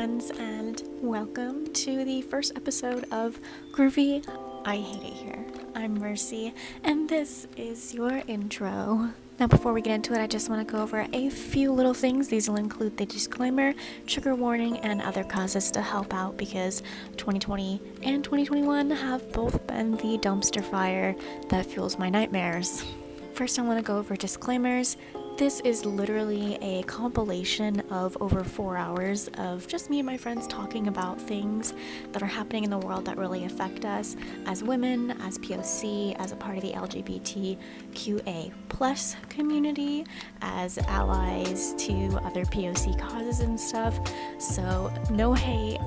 friends, and welcome to the first episode of Groovy I Hate It Here. I'm Mercy, and this is your intro. Now, before we get into it, I just want to go over a few little things. These will include the disclaimer, trigger warning, and other causes to help out because 2020 and 2021 have both been the dumpster fire that fuels my nightmares. First, I want to go over disclaimers. This is literally a compilation of over 4 hours of just me and my friends talking about things that are happening in the world that really affect us as women, as POC, as a part of the LGBTQA plus community, as allies to other POC causes and stuff. So no hate,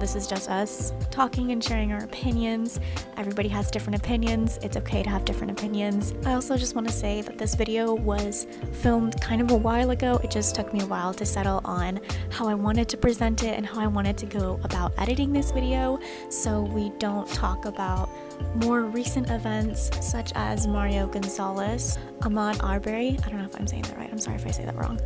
this is just us talking and sharing our opinions. Everybody has different opinions. It's okay to have different opinions. I also just want to say that this video was filmed kind of a while ago. It just took me a while to settle on how I wanted to present it and how I wanted to go about editing this video, so we don't talk about more recent events such as Mario Gonzalez, Ahmaud Arbery, I don't know if I'm saying that right, I'm sorry if I say that wrong,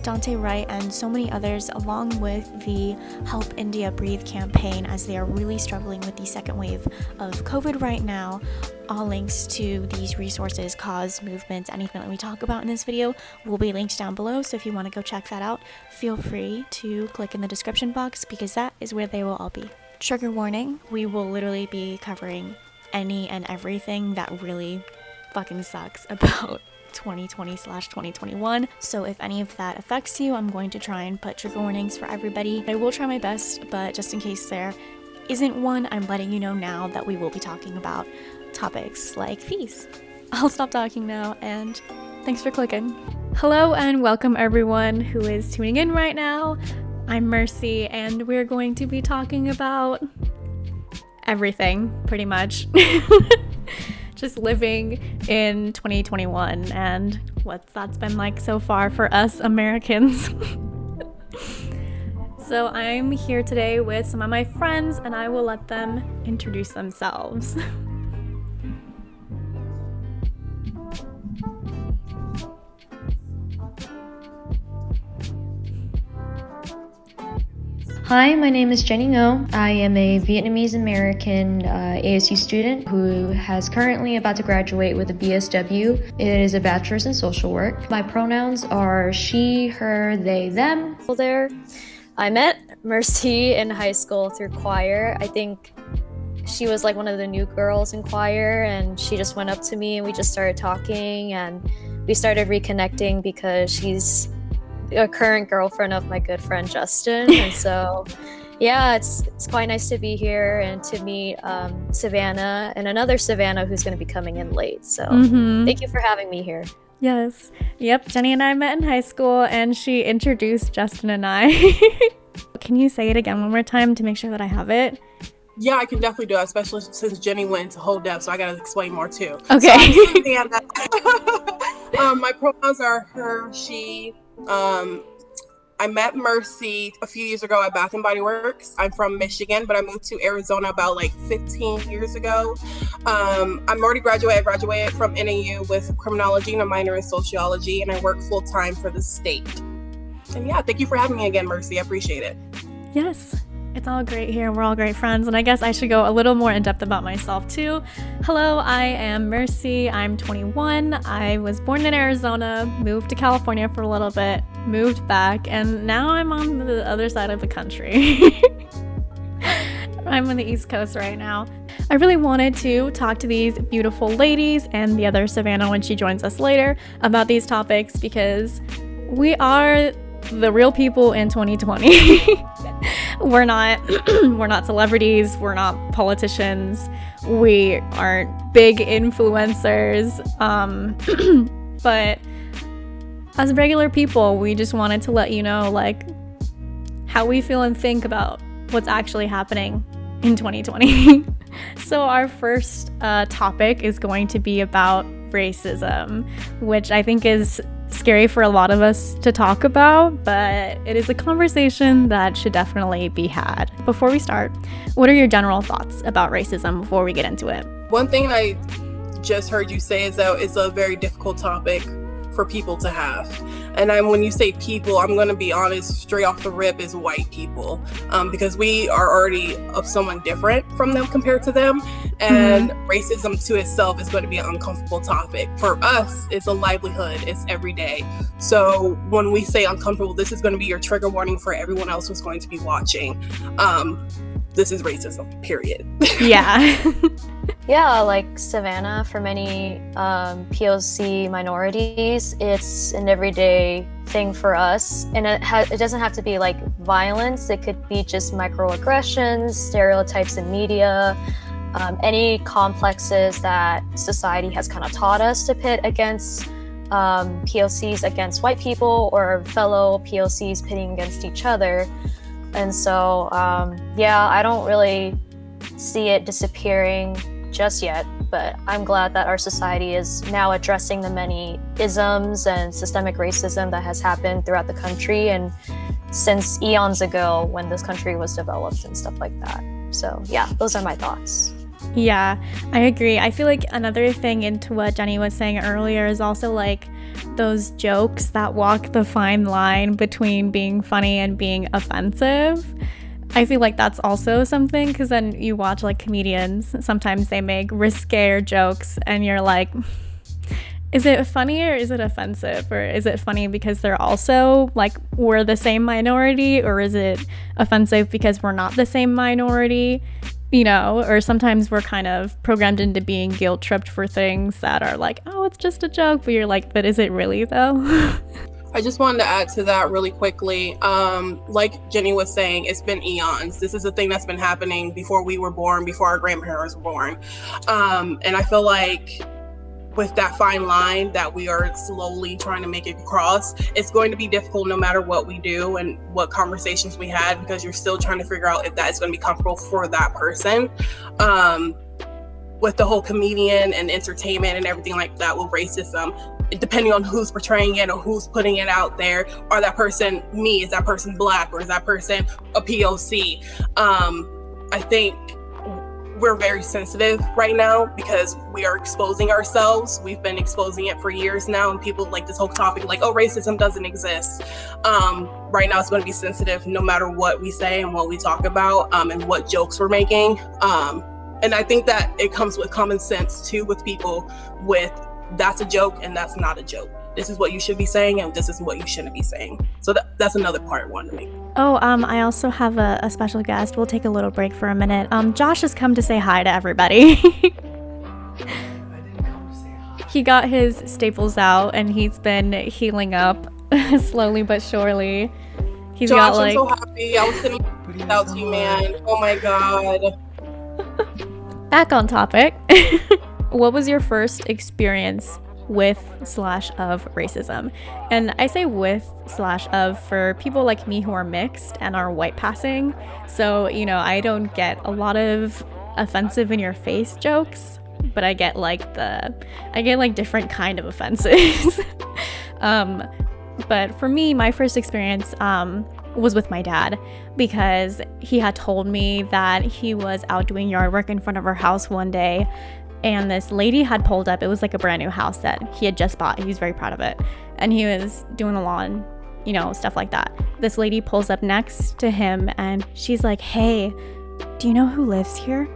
Daunte Wright, and so many others, along with the Help India Breathe campaign, as they are really struggling with the second wave of COVID right now. All links to these resources, cause, movements, anything that we talk about in this video will be linked down below, so if you want to go check that out, feel free to click in the description box because that is where they will all be. Trigger warning, we will literally be covering any and everything that really fucking sucks about 2020/2021. So if any of that affects you, I'm going to try and put trigger warnings for everybody. I will try my best, but just in case there isn't one, I'm letting you know now that we will be talking about topics like these. I'll stop talking now, and thanks for clicking. Hello and welcome everyone who is tuning in right now. I'm Mercy, and we're going to be talking about everything, pretty much. Just living in 2021 and what that's been like so far for us Americans. So I'm here today with some of my friends, and I will let them introduce themselves. Hi, my name is Jenny Ngo. I am a Vietnamese American ASU student who has currently about to graduate with a BSW. It is a bachelor's in social work. My pronouns are she, her, they, them. There, I met Mercy in high school through choir. I think she was like one of the new girls in choir, and she just went up to me and we just started talking, and we started reconnecting because she's a current girlfriend of my good friend Justin. And so yeah, it's quite nice to be here and to meet Savannah and another Savannah who's going to be coming in late. So Thank you for having me here. Yes. Yep, Jenny and I met in high school, and she introduced Justin and I. Can you say it again one more time to make sure that I have it? Yeah, I can definitely do it, especially since Jenny went to whole depth, so I gotta explain more too. Okay. So my pronouns are her, she. I met Mercy a few years ago at Bath & Body Works. I'm from Michigan, but I moved to Arizona about 15 years ago. I'm already graduated. I graduated from NAU with criminology and a minor in sociology, and I work full-time for the state. And yeah, thank you for having me again, Mercy. I appreciate it. Yes. It's all great here. We're all great friends, and I guess I should go a little more in depth about myself too. Hello, I am Mercy. I'm 21. I was born in Arizona, moved to California for a little bit, moved back, and now I'm on the other side of the country. I'm on the East Coast right now. I really wanted to talk to these beautiful ladies and the other Savannah when she joins us later about these topics because we are the real people in 2020. We're not celebrities, we're not politicians, we aren't big influencers, but as regular people, we just wanted to let you know how we feel and think about what's actually happening in 2020. So our first topic is going to be about racism, which I think is scary for a lot of us to talk about, but it is a conversation that should definitely be had. Before we start, what are your general thoughts about racism before we get into it? One thing I just heard you say is that it's a very difficult topic for people to have. And when you say people, I'm going to be honest, straight off the rip, is white people, because we are already of someone different from them compared to them. And racism to itself is going to be an uncomfortable topic. For us, it's a livelihood. It's every day. So when we say uncomfortable, this is going to be your trigger warning for everyone else who's going to be watching. This is racism, period. Yeah. Yeah, like Savannah, for many POC minorities, it's an everyday thing for us. And it doesn't have to be like violence. It could be just microaggressions, stereotypes in media, any complexes that society has kind of taught us to pit against POCs against white people, or fellow POCs pitting against each other. And so, I don't really see it disappearing just yet, but I'm glad that our society is now addressing the many isms and systemic racism that has happened throughout the country and since eons ago when this country was developed and stuff like that. So yeah, those are my thoughts. Yeah, I agree. I feel like another thing into what Jenny was saying earlier is also like those jokes that walk the fine line between being funny and being offensive. I feel like that's also something, because then you watch like comedians, sometimes they make risque jokes and you're like, is it funny or is it offensive? Or is it funny because they're also like, we're the same minority? Or is it offensive because we're not the same minority? You know, or sometimes we're kind of programmed into being guilt tripped for things that are like, oh, it's just a joke. But you're like, but is it really though? I just wanted to add to that really quickly. Like Jenny was saying, it's been eons. This is a thing that's been happening before we were born, before our grandparents were born. And I feel like with that fine line that we are slowly trying to make it across, it's going to be difficult no matter what we do and what conversations we had, because you're still trying to figure out if that is going to be comfortable for that person. With the whole comedian and entertainment and everything like that with racism, depending on who's portraying it or who's putting it out there, are that person me? Is that person Black? Or is that person a POC? I think we're very sensitive right now because we are exposing ourselves. We've been exposing it for years now, and people like this whole topic like, oh, racism doesn't exist. Right now it's going to be sensitive no matter what we say and what we talk about, and what jokes we're making. And I think that it comes with common sense too, with people with that's a joke and that's not a joke. This is what you should be saying and this is what you shouldn't be saying. So that's another part I wanted to make. Oh, I also have a special guest. We'll take a little break for a minute. Josh has come to say hi to everybody. I didn't come to say hi. He got his staples out and he's been healing up slowly but surely. He's Josh, got like... I'm so happy. I was sitting without you, man. Oh my God. Back on topic. What was your first experience with/of racism? And I say with/of for people like me who are mixed and are white passing. So, you know, I don't get a lot of offensive in your face jokes, but I get like different kind of offenses. But for me, my first experience was with my dad, because he had told me that he was out doing yard work in front of our house one day, and this lady had pulled up. It was like a brand new house that he had just bought. He was very proud of it. And he was doing the lawn, you know, stuff like that. This lady pulls up next to him and she's like, hey, do you know who lives here?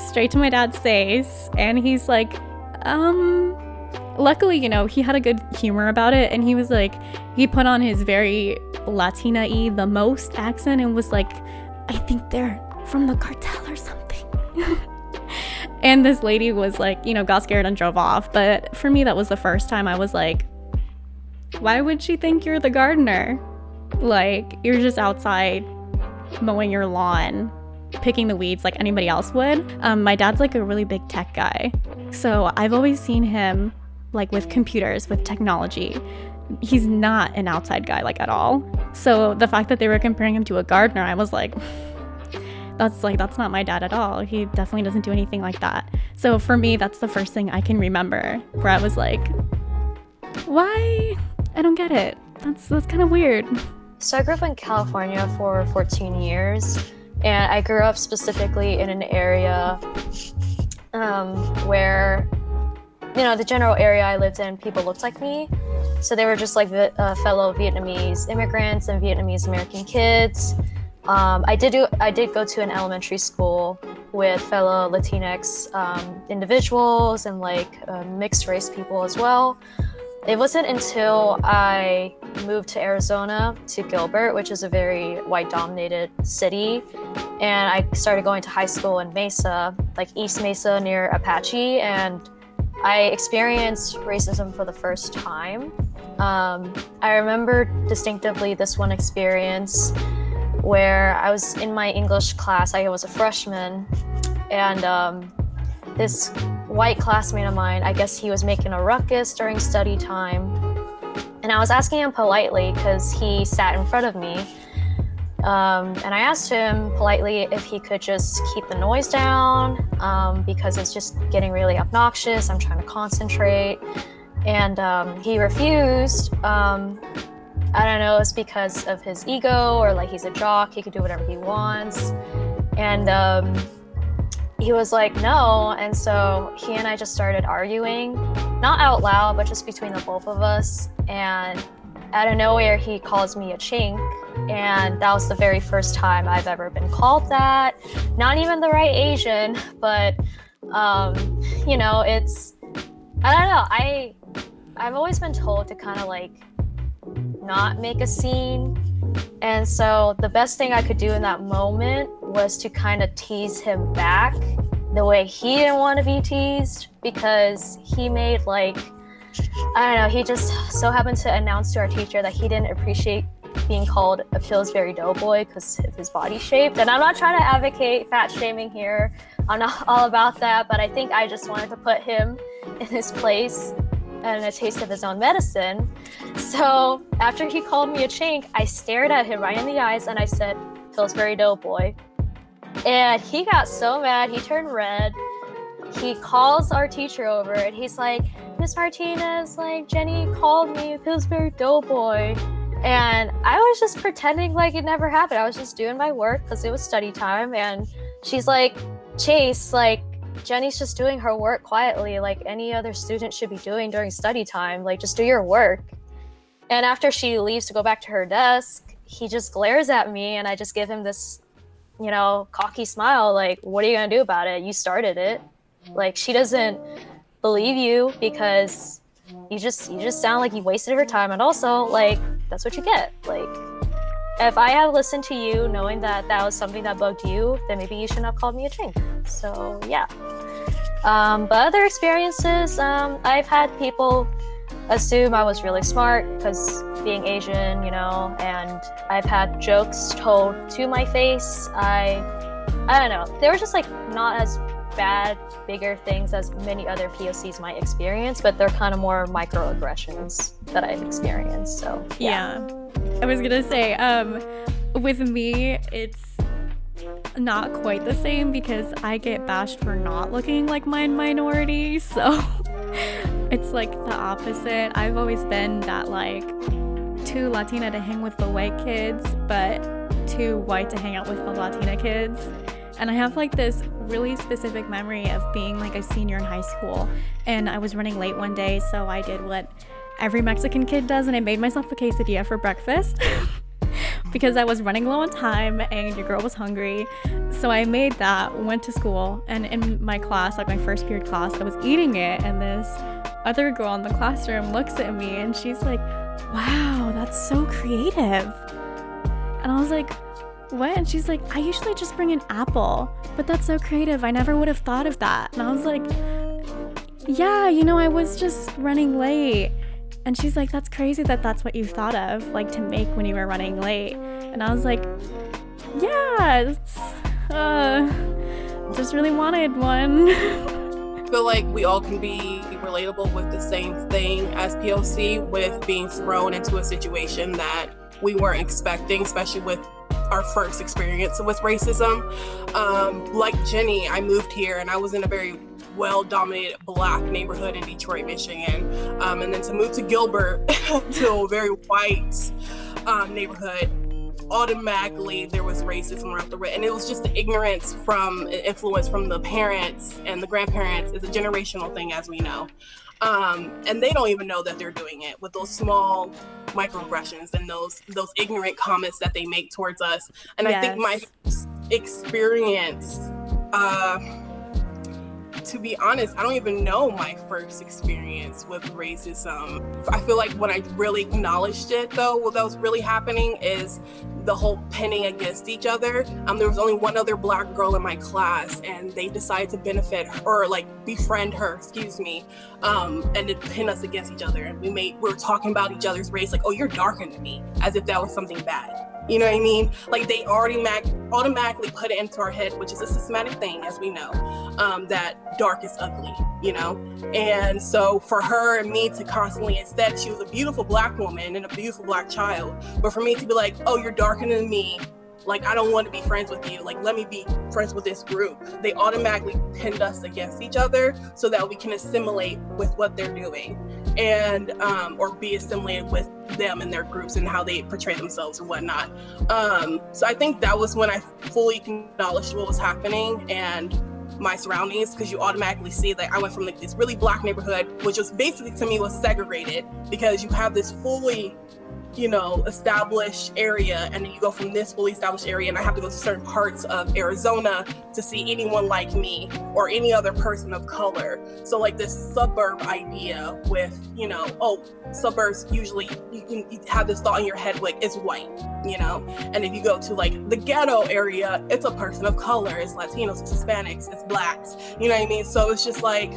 Straight to my dad's face. And he's like, luckily, you know, he had a good humor about it. And he was like, he put on his very Latina-y, the most accent, and was like, I think they're from the cartel or something. And this lady was like, you know, got scared and drove off. But for me, that was the first time I was like, why would she think you're the gardener? Like, you're just outside mowing your lawn, picking the weeds like anybody else would. My dad's like a really big tech guy. So I've always seen him like with computers, with technology. He's not an outside guy like at all. So the fact that they were comparing him to a gardener, I was like, that's not my dad at all. He definitely doesn't do anything like that. So for me, that's the first thing I can remember where I was like, why? I don't get it. That's kind of weird. So I grew up in California for 14 years, and I grew up specifically in an area where the general area I lived in, people looked like me. So they were just like fellow Vietnamese immigrants and Vietnamese American kids. I did go to an elementary school with fellow Latinx individuals and like mixed race people as well. It wasn't until I moved to Arizona, to Gilbert, which is a very white-dominated city, and I started going to high school in Mesa, like East Mesa near AAPI, and I experienced racism for the first time. I remember distinctively this one experience where I was in my English class. I was a freshman, and this white classmate of mine, I guess he was making a ruckus during study time. And I was asking him politely because he sat in front of me. And I asked him politely if he could just keep the noise down because it's just getting really obnoxious. I'm trying to concentrate. And he refused. I don't know, it's because of his ego or like he's a jock, he could do whatever he wants. And he was like, no. And so he and I just started arguing, not out loud, but just between the both of us. And out of nowhere, he calls me a chink. And that was the very first time I've ever been called that. Not even the right Asian, but, it's, I don't know. I've always been told to kind of like not make a scene. And so the best thing I could do in that moment was to kind of tease him back the way he didn't want to be teased, because he made like, I don't know, he just so happened to announce to our teacher that he didn't appreciate being called a Pillsbury Doughboy because of his body shape. And I'm not trying to advocate fat shaming here. I'm not all about that, but I think I just wanted to put him in his place and a taste of his own medicine. So after he called me a chink, I stared at him right in the eyes and I said, Pillsbury Doughboy. And he got so mad, he turned red. He calls our teacher over and he's like, Miss Martinez, like Jenny called me Pillsbury Doughboy. And I was just pretending like it never happened. I was just doing my work because it was study time. And she's like, Chase, like, Jenny's just doing her work quietly like any other student should be doing during study time. Like, just do your work. And after she leaves to go back to her desk, he just glares at me and I just give him this, cocky smile. Like, what are you gonna do about it? You started it. Like, she doesn't believe you because you just sound like you wasted her time. And also, like, that's what you get. Like, if I had listened to you knowing that that was something that bugged you, then maybe you shouldn't have called me a chink. So yeah. But other experiences, I've had people assume I was really smart because being Asian, and I've had jokes told to my face. I don't know. They were just like not as bad, bigger things as many other POCs might experience, but they're kind of more microaggressions that I've experienced. So yeah. I was gonna say, with me, it's not quite the same because I get bashed for not looking like my minority, so it's like the opposite. I've always been that like too Latina to hang with the white kids, but too white to hang out with the Latina kids. And I have like this really specific memory of being like a senior in high school, and I was running late one day, so I did what every Mexican kid does, and I made myself a quesadilla for breakfast because I was running low on time and your girl was hungry. So I made that, went to school, and in my class, like my first period class, I was eating it, and this other girl in the classroom looks at me and she's like, wow, that's so creative. And I was like, what? And she's like, I usually just bring an apple, but that's so creative. I never would have thought of that. And I was like, yeah, I was just running late. And she's like, that's crazy that that's what you thought of, like, to make when you were running late. And I was like, yeah, just really wanted one. I feel like we all can be relatable with the same thing as POC, with being thrown into a situation that we weren't expecting, especially with our first experience with racism. Like Jenny, I moved here and I was in a very well-dominated Black neighborhood in Detroit, Michigan. And then to move to Gilbert to a very white neighborhood, automatically there was racism around the way. And it was just the ignorance from influence from the parents and the grandparents. It's a generational thing, as we know. And they don't even know that they're doing it with those small microaggressions and those ignorant comments that they make towards us. And I think my experience, to be honest, I don't even know my first experience with racism. I feel like when I really acknowledged it, though, what that was really happening is the whole pinning against each other. There was only one other Black girl in my class, and they decided to befriend her, and to pin us against each other. And we were talking about each other's race, like, oh, you're darker than me, as if that was something bad. You know what I mean? Like, they automatically put it into our head, which is a systematic thing, as we know, that dark is ugly, you know? And so for her and me to constantly, instead, she was a beautiful Black woman and a beautiful Black child, but for me to be like, oh, you're darker than me, like, I don't want to be friends with you, like, let me be friends with this group. They automatically pinned us against each other so that we can assimilate with what they're doing, and or be assimilated with them and their groups and how they portray themselves and whatnot. So I think that was when I fully acknowledged what was happening and my surroundings, because you automatically see that I went from like this really Black neighborhood, which was basically, to me, was segregated, because you have this fully, you know, established area, and then you go from this fully established area, and I have to go to certain parts of Arizona to see anyone like me or any other person of color. So like this suburb idea with, you know, oh, suburbs usually you have this thought in your head like it's white, you know, and if you go to like the ghetto area, it's a person of color, it's Latinos, it's Hispanics, it's Blacks, you know what I mean? So it's just like,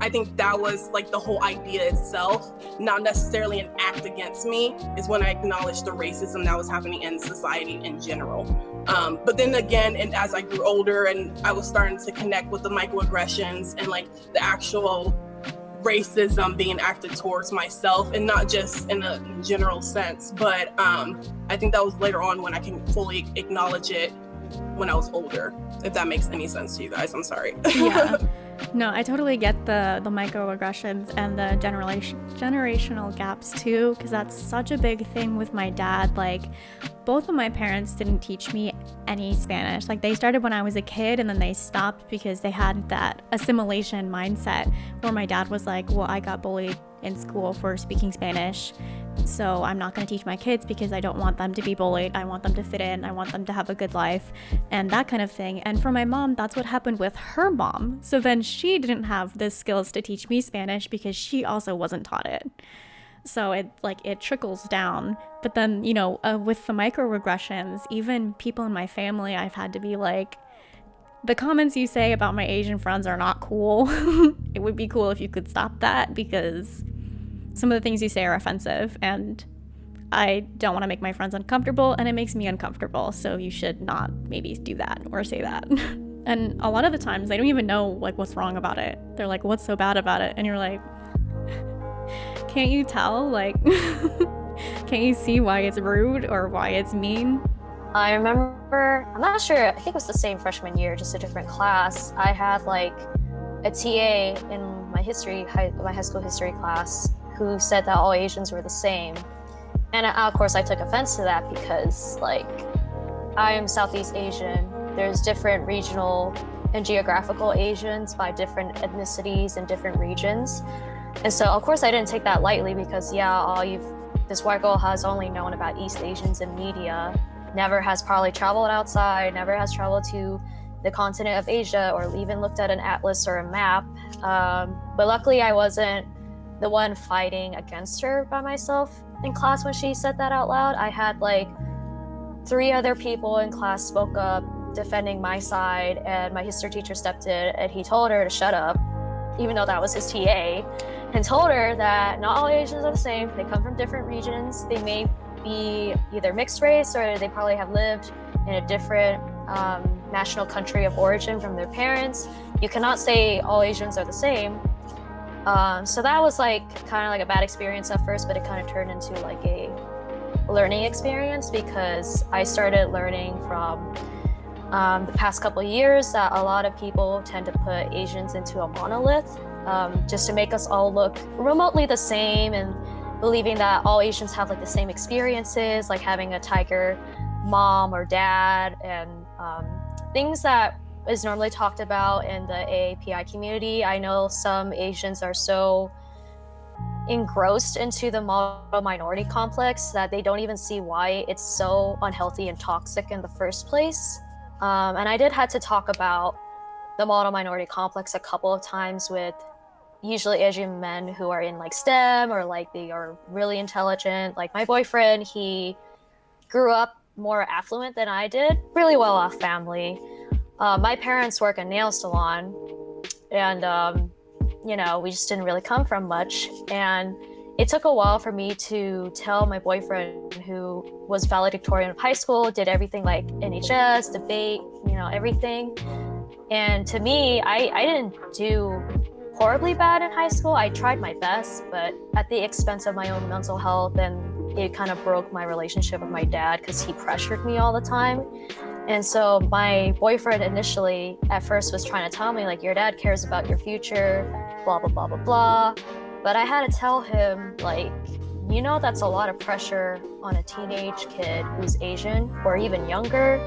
I think that was like the whole idea itself, not necessarily an act against me, is when I acknowledged the racism that was happening in society in general. But then again, and as I grew older and I was starting to connect with the microaggressions and like the actual racism being acted towards myself, and not just in a general sense, but I think that was later on when I can fully acknowledge it when I was older, if that makes any sense to you guys. I'm sorry. Yeah. No, I totally get the microaggressions and the generational gaps too, because that's such a big thing with my dad. Like, both of my parents didn't teach me any Spanish. Like, they started when I was a kid, and then they stopped because they had that assimilation mindset where my dad was like, well, I got bullied in school for speaking Spanish, so I'm not going to teach my kids because I don't want them to be bullied. I want them to fit in. I want them to have a good life and that kind of thing. And for my mom, that's what happened with her mom. So then she didn't have the skills to teach me Spanish because she also wasn't taught it. So it trickles down. But then, you know, with the microaggressions, even people in my family, I've had to be like, the comments you say about my Asian friends are not cool. It would be cool if you could stop that, because some of the things you say are offensive, and I don't want to make my friends uncomfortable, and it makes me uncomfortable, so you should not maybe do that or say that. And a lot of the times they don't even know like what's wrong about it. They're like, what's so bad about it? And you're like, can't you tell? Like, can't you see why it's rude or why it's mean? I remember, I'm not sure, I think it was the same freshman year, just a different class. I had like a TA in my high school history class who said that all Asians were the same. And of course I took offense to that, because like, I am Southeast Asian. There's different regional and geographical Asians by different ethnicities in different regions. And so of course I didn't take that lightly, because this white girl has only known about East Asians in media, never has probably traveled outside, never has traveled to the continent of Asia or even looked at an atlas or a map. But luckily I wasn't the one fighting against her by myself in class when she said that out loud. I had like 3 other people in class spoke up defending my side, and my history teacher stepped in and he told her to shut up, even though that was his TA, and told her that not all Asians are the same. They come from different regions. They may be either mixed race, or they probably have lived in a different national country of origin from their parents. You cannot say all Asians are the same. So that was like kind of like a bad experience at first, but it kind of turned into like a learning experience, because I started learning from the past couple of years that a lot of people tend to put Asians into a monolith, just to make us all look remotely the same, and believing that all Asians have like the same experiences, like having a tiger mom or dad, and things that is normally talked about in the AAPI community. I know some Asians are so engrossed into the model minority complex that they don't even see why it's so unhealthy and toxic in the first place. And I did had to talk about the model minority complex a couple of times with usually Asian men who are in like STEM or like they are really intelligent. Like my boyfriend, he grew up more affluent than I did, really well-off family. My parents work a nail salon, and you know, we just didn't really come from much. And it took a while for me to tell my boyfriend, who was valedictorian of high school, did everything like NHS, debate, you know, everything. And to me, I didn't do horribly bad in high school. I tried my best, but at the expense of my own mental health, and it kind of broke my relationship with my dad because he pressured me all the time. And so my boyfriend initially at first was trying to tell me like, your dad cares about your future, blah, blah, blah, blah, blah. But I had to tell him like, you know, that's a lot of pressure on a teenage kid who's Asian or even younger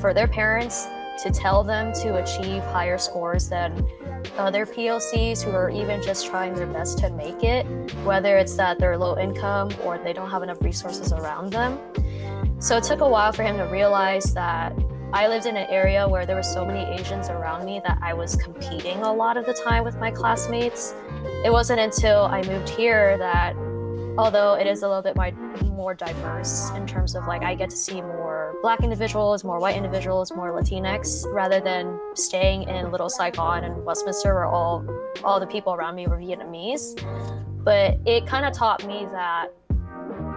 for their parents to tell them to achieve higher scores than other POCs who are even just trying their best to make it, whether it's that they're low income or they don't have enough resources around them. So it took a while for him to realize that I lived in an area where there were so many Asians around me that I was competing a lot of the time with my classmates. It wasn't until I moved here that, although it is a little bit more diverse in terms of like I get to see more Black individuals, more white individuals, more Latinx, rather than staying in Little Saigon and Westminster where all the people around me were Vietnamese. But it kind of taught me that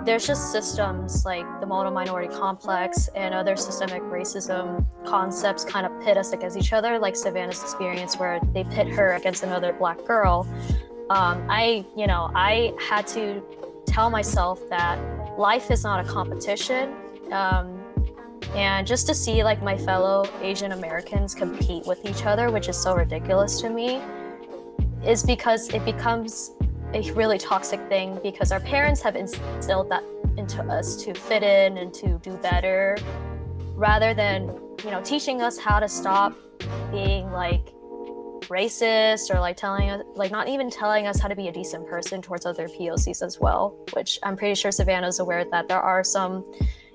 there's just systems like the model minority complex and other systemic racism concepts kind of pit us against each other, like Savannah's experience where they pit her against another Black girl. I had to tell myself that life is not a competition. And just to see like my fellow Asian Americans compete with each other, which is so ridiculous to me, is because it becomes a really toxic thing because our parents have instilled that into us to fit in and to do better, rather than, you know, teaching us how to stop being like racist or like not even telling us how to be a decent person towards other POCs as well, which I'm pretty sure Savannah's aware that there are some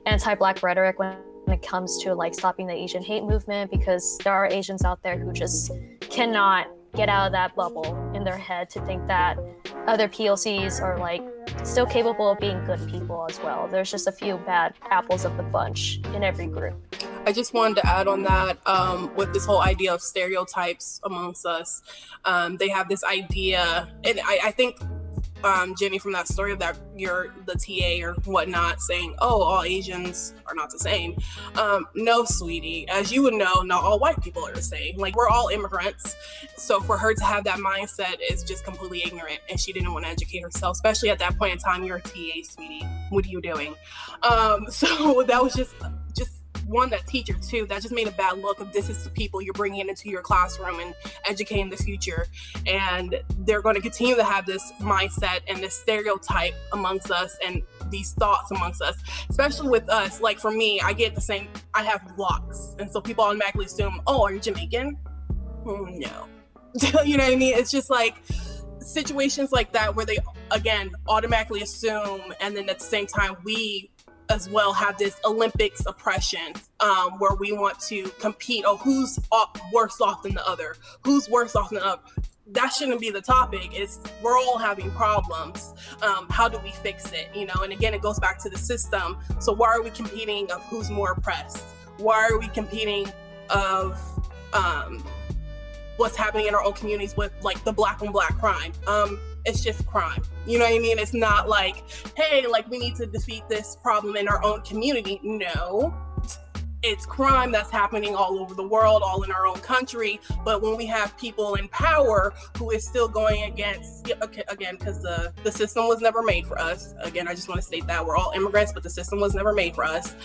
anti-Black rhetoric when it comes to like stopping the Asian hate movement, because there are Asians out there who just cannot get out of that bubble in their head to think that other POCs are like still capable of being good people as well. There's just a few bad apples of the bunch in every group. I just wanted to add on that with this whole idea of stereotypes amongst us. They have this idea, and I think Jenny, from that story of that you're the TA or whatnot saying, oh, all Asians are not the same. No, sweetie, as you would know, not all white people are the same. Like, we're all immigrants. So for her to have that mindset is just completely ignorant, and she didn't want to educate herself, especially at that point in time. You're a TA, sweetie. What are you doing? So that was just one, that teacher too, that just made a bad look of this is the people you're bringing into your classroom and educating the future, and they're going to continue to have this mindset and this stereotype amongst us and these thoughts amongst us, especially with us. Like for me, I get the same, I have locks, and so people automatically assume, oh, are you Jamaican? No. You know what I mean? It's just like situations like that where they again automatically assume, and then at the same time we as well have this Olympics oppression where we want to compete. Oh, who's worse off than the other? Who's worse off than the other? That shouldn't be the topic. It's we're all having problems. How do we fix it? You know, and again, it goes back to the system. So why are we competing of who's more oppressed? Why are we competing of what's happening in our own communities with like the Black on Black crime? It's just crime. You know what I mean? It's not like, hey, like we need to defeat this problem in our own community. No, it's crime that's happening all over the world, all in our own country. But when we have people in power who is still going against, again, because the system was never made for us. Again, I just want to state that we're all immigrants, but the system was never made for us.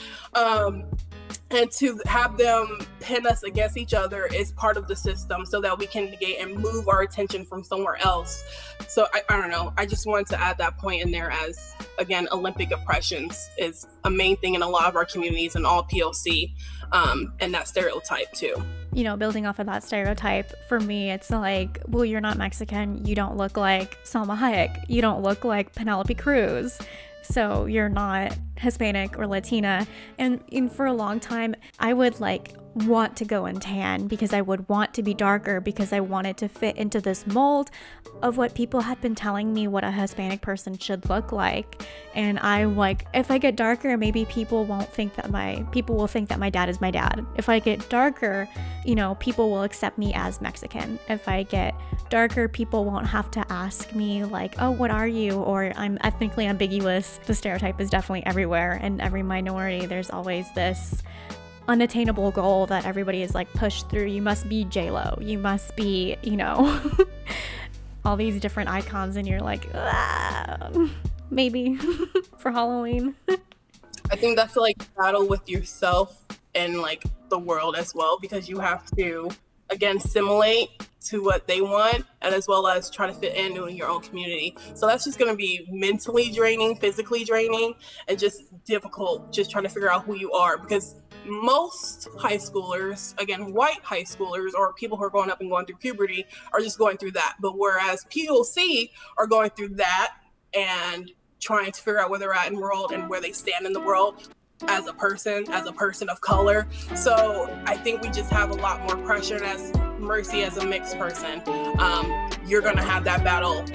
And to have them pin us against each other is part of the system so that we can negate and move our attention from somewhere else. So I don't know. I just wanted to add that point in there as, again, Olympic oppressions is a main thing in a lot of our communities and all POC, and that stereotype too. building off of that stereotype, for me, it's like, well, you're not Mexican. You don't look like Salma Hayek. You don't look like Penelope Cruz. So you're not Hispanic or Latina. And for a long time, I would like want to go and tan because I would want to be darker because I wanted to fit into this mold of what people had been telling me what a Hispanic person should look like. And I like, if I get darker, maybe people will think that my dad is my dad. If I get darker, people will accept me as Mexican. If I get darker, people won't have to ask me like, oh, what are you? Or I'm ethnically ambiguous. The stereotype is definitely everywhere. And every minority, there's always this unattainable goal that everybody is like pushed through. You must be J-Lo. You must be, all these different icons, and you're like, maybe for Halloween. I think that's like battle with yourself and like the world as well, because you have to again assimilate to what they want, and as well as try to fit in your own community. So that's just going to be mentally draining, physically draining, and just difficult, just trying to figure out who you are, because most high schoolers, again, white high schoolers or people who are growing up and going through puberty, are just going through that. But whereas POC are going through that and trying to figure out where they're at in the world and where they stand in the world as a person of color. So I think we just have a lot more pressure. And as Mercy, as a mixed person, you're going to have that battle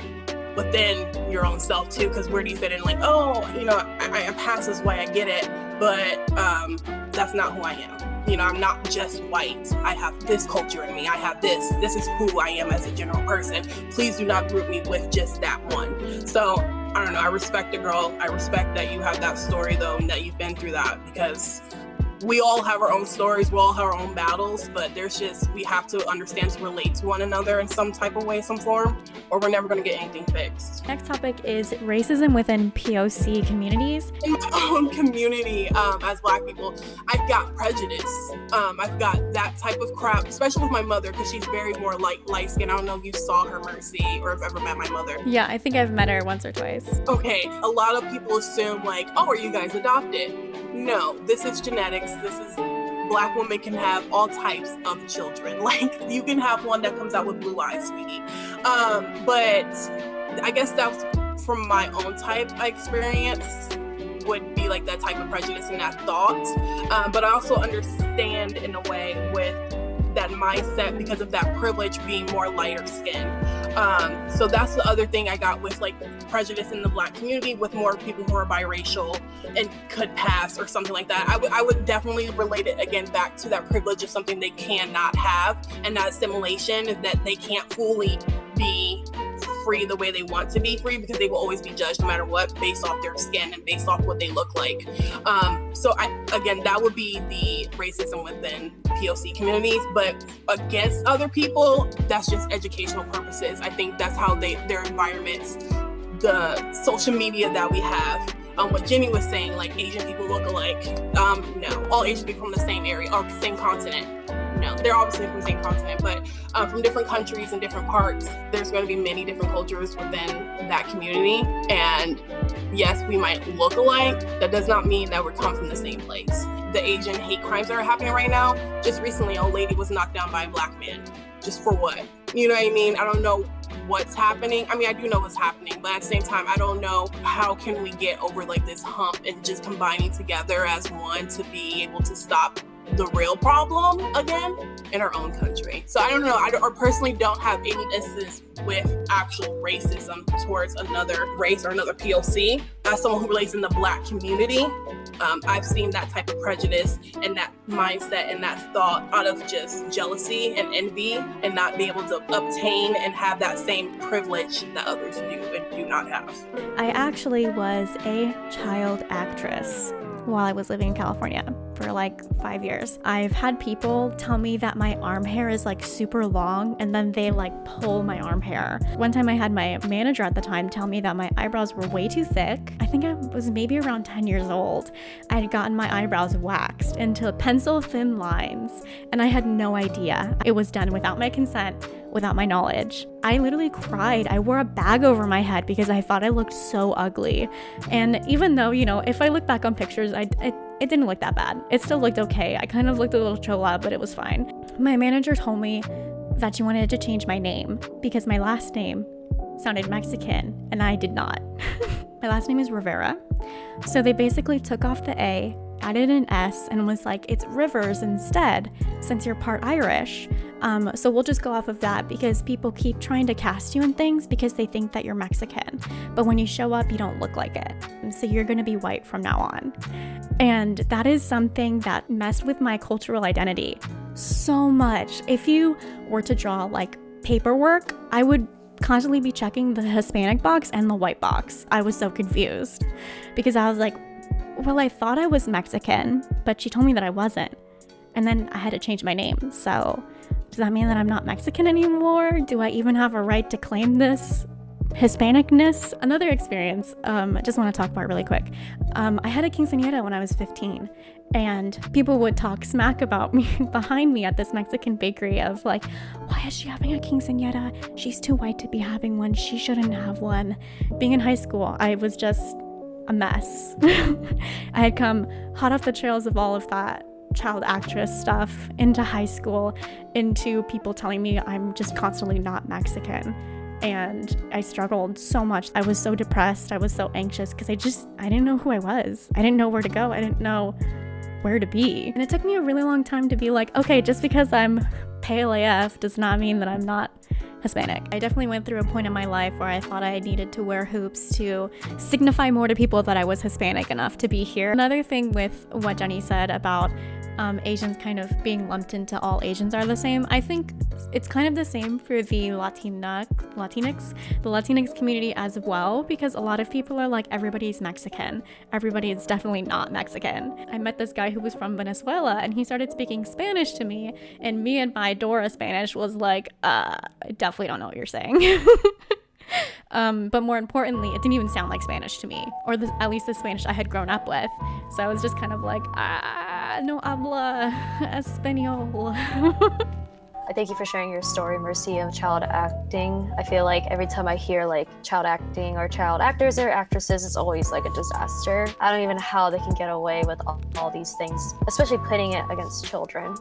within your own self too, because where do you fit in? Like, I pass this way, I get it, but that's not who I am. I'm not just white. I have this culture in me. I have this. This is who I am as a general person. Please do not group me with just that one. So I don't know. I respect the girl. I respect that you have that story though, and that you've been through that, because we all have our own stories, we all have our own battles, but we have to understand to relate to one another in some type of way, some form, or we're never going to get anything fixed. Next topic is racism within POC communities. In my own community, as Black people, I've got prejudice. I've got that type of crap, especially with my mother, because she's very more light skinned. I don't know if you saw her, Mercy, or have ever met my mother. Yeah, I think I've met her once or twice. Okay, a lot of people assume like, oh, are you guys adopted? No, this is genetics. This is Black women can have all types of children. Like, you can have one that comes out with blue eyes, sweetie. But I guess that's from my own type of experience, would be like that type of prejudice and that thought. But I also understand in a way with that mindset because of that privilege being more lighter skin. So that's the other thing I got with like prejudice in the Black community, with more people who are biracial and could pass or something like that. I would definitely relate it again back to that privilege of something they cannot have, and that assimilation is that they can't fully be free the way they want to be free, because they will always be judged no matter what, based off their skin and based off what they look like. So that would be the racism within POC communities, but against other people, that's just educational purposes. I think that's how their environments, the social media that we have, what Jenny was saying, like Asian people look alike. No, all Asian people from the same area or the same continent. No, they're obviously from the same continent, but from different countries and different parts, there's going to be many different cultures within that community. And yes, we might look alike. That does not mean that we come from the same place. The Asian hate crimes that are happening right now, just recently, a lady was knocked down by a Black man. Just for what? You know what I mean? I don't know what's happening. I mean, I do know what's happening, but at the same time, I don't know how can we get over like this hump and just combining together as one to be able to stop the real problem again in our own country. So I don't know. I personally don't have any instances with actual racism towards another race or another POC. As someone who relates in the Black community, I've seen that type of prejudice and that mindset and that thought out of just jealousy and envy, and not be able to obtain and have that same privilege that others do and do not have. I actually was a child actress while I was living in California for like 5 years. I've had people tell me that my arm hair is like super long, and then they like pull my arm hair. One time I had my manager at the time tell me that my eyebrows were way too thick. I think I was maybe around 10 years old. I had gotten my eyebrows waxed into pencil thin lines, and I had no idea. It was done without my consent, without my knowledge. I literally cried. I wore a bag over my head because I thought I looked so ugly. And even though, if I look back on pictures, it didn't look that bad. It still looked okay. I kind of looked a little chola, but it was fine. My manager told me that she wanted to change my name because my last name sounded Mexican and I did not. My last name is Rivera. So they basically took off the A, added an S, and was like, it's Rivers instead, since you're part Irish. So we'll just go off of that because people keep trying to cast you in things because they think that you're Mexican. But when you show up, you don't look like it. And so you're going to be white from now on. And that is something that messed with my cultural identity so much. If you were to draw like paperwork, I would constantly be checking the Hispanic box and the white box. I was so confused because I was like, well, I thought I was Mexican, but she told me that I wasn't. And then I had to change my name. So does that mean that I'm not Mexican anymore? Do I even have a right to claim this Hispanicness? Another experience, I just want to talk about really quick. I had a quinceañera when I was 15, and people would talk smack about me behind me at this Mexican bakery of like, why is she having a quinceañera? She's too white to be having one. She shouldn't have one. Being in high school, I was just a mess. I had come hot off the trails of all of that child actress stuff into high school, into people telling me I'm just constantly not Mexican. And I struggled so much. I was so depressed. I was so anxious because I didn't know who I was. I didn't know where to go. I didn't know where to be. And it took me a really long time to be like, okay, just because I'm pale AF does not mean that I'm not Hispanic. I definitely went through a point in my life where I thought I needed to wear hoops to signify more to people that I was Hispanic enough to be here. Another thing with what Jenny said about Asians kind of being lumped into all Asians are the same. I think it's kind of the same for the Latinx community as well, because a lot of people are like, everybody's Mexican. Everybody is definitely not Mexican. I met this guy who was from Venezuela and he started speaking Spanish to me, and me and my Dora Spanish was like, I definitely don't know what you're saying. But more importantly, it didn't even sound like Spanish to me, or at least the Spanish I had grown up with. So I was just kind of like, no habla español. I thank you for sharing your story, Mercy, of child acting. I feel like every time I hear like child acting or child actors or actresses, it's always like a disaster. I don't even know how they can get away with all these things, especially putting it against children.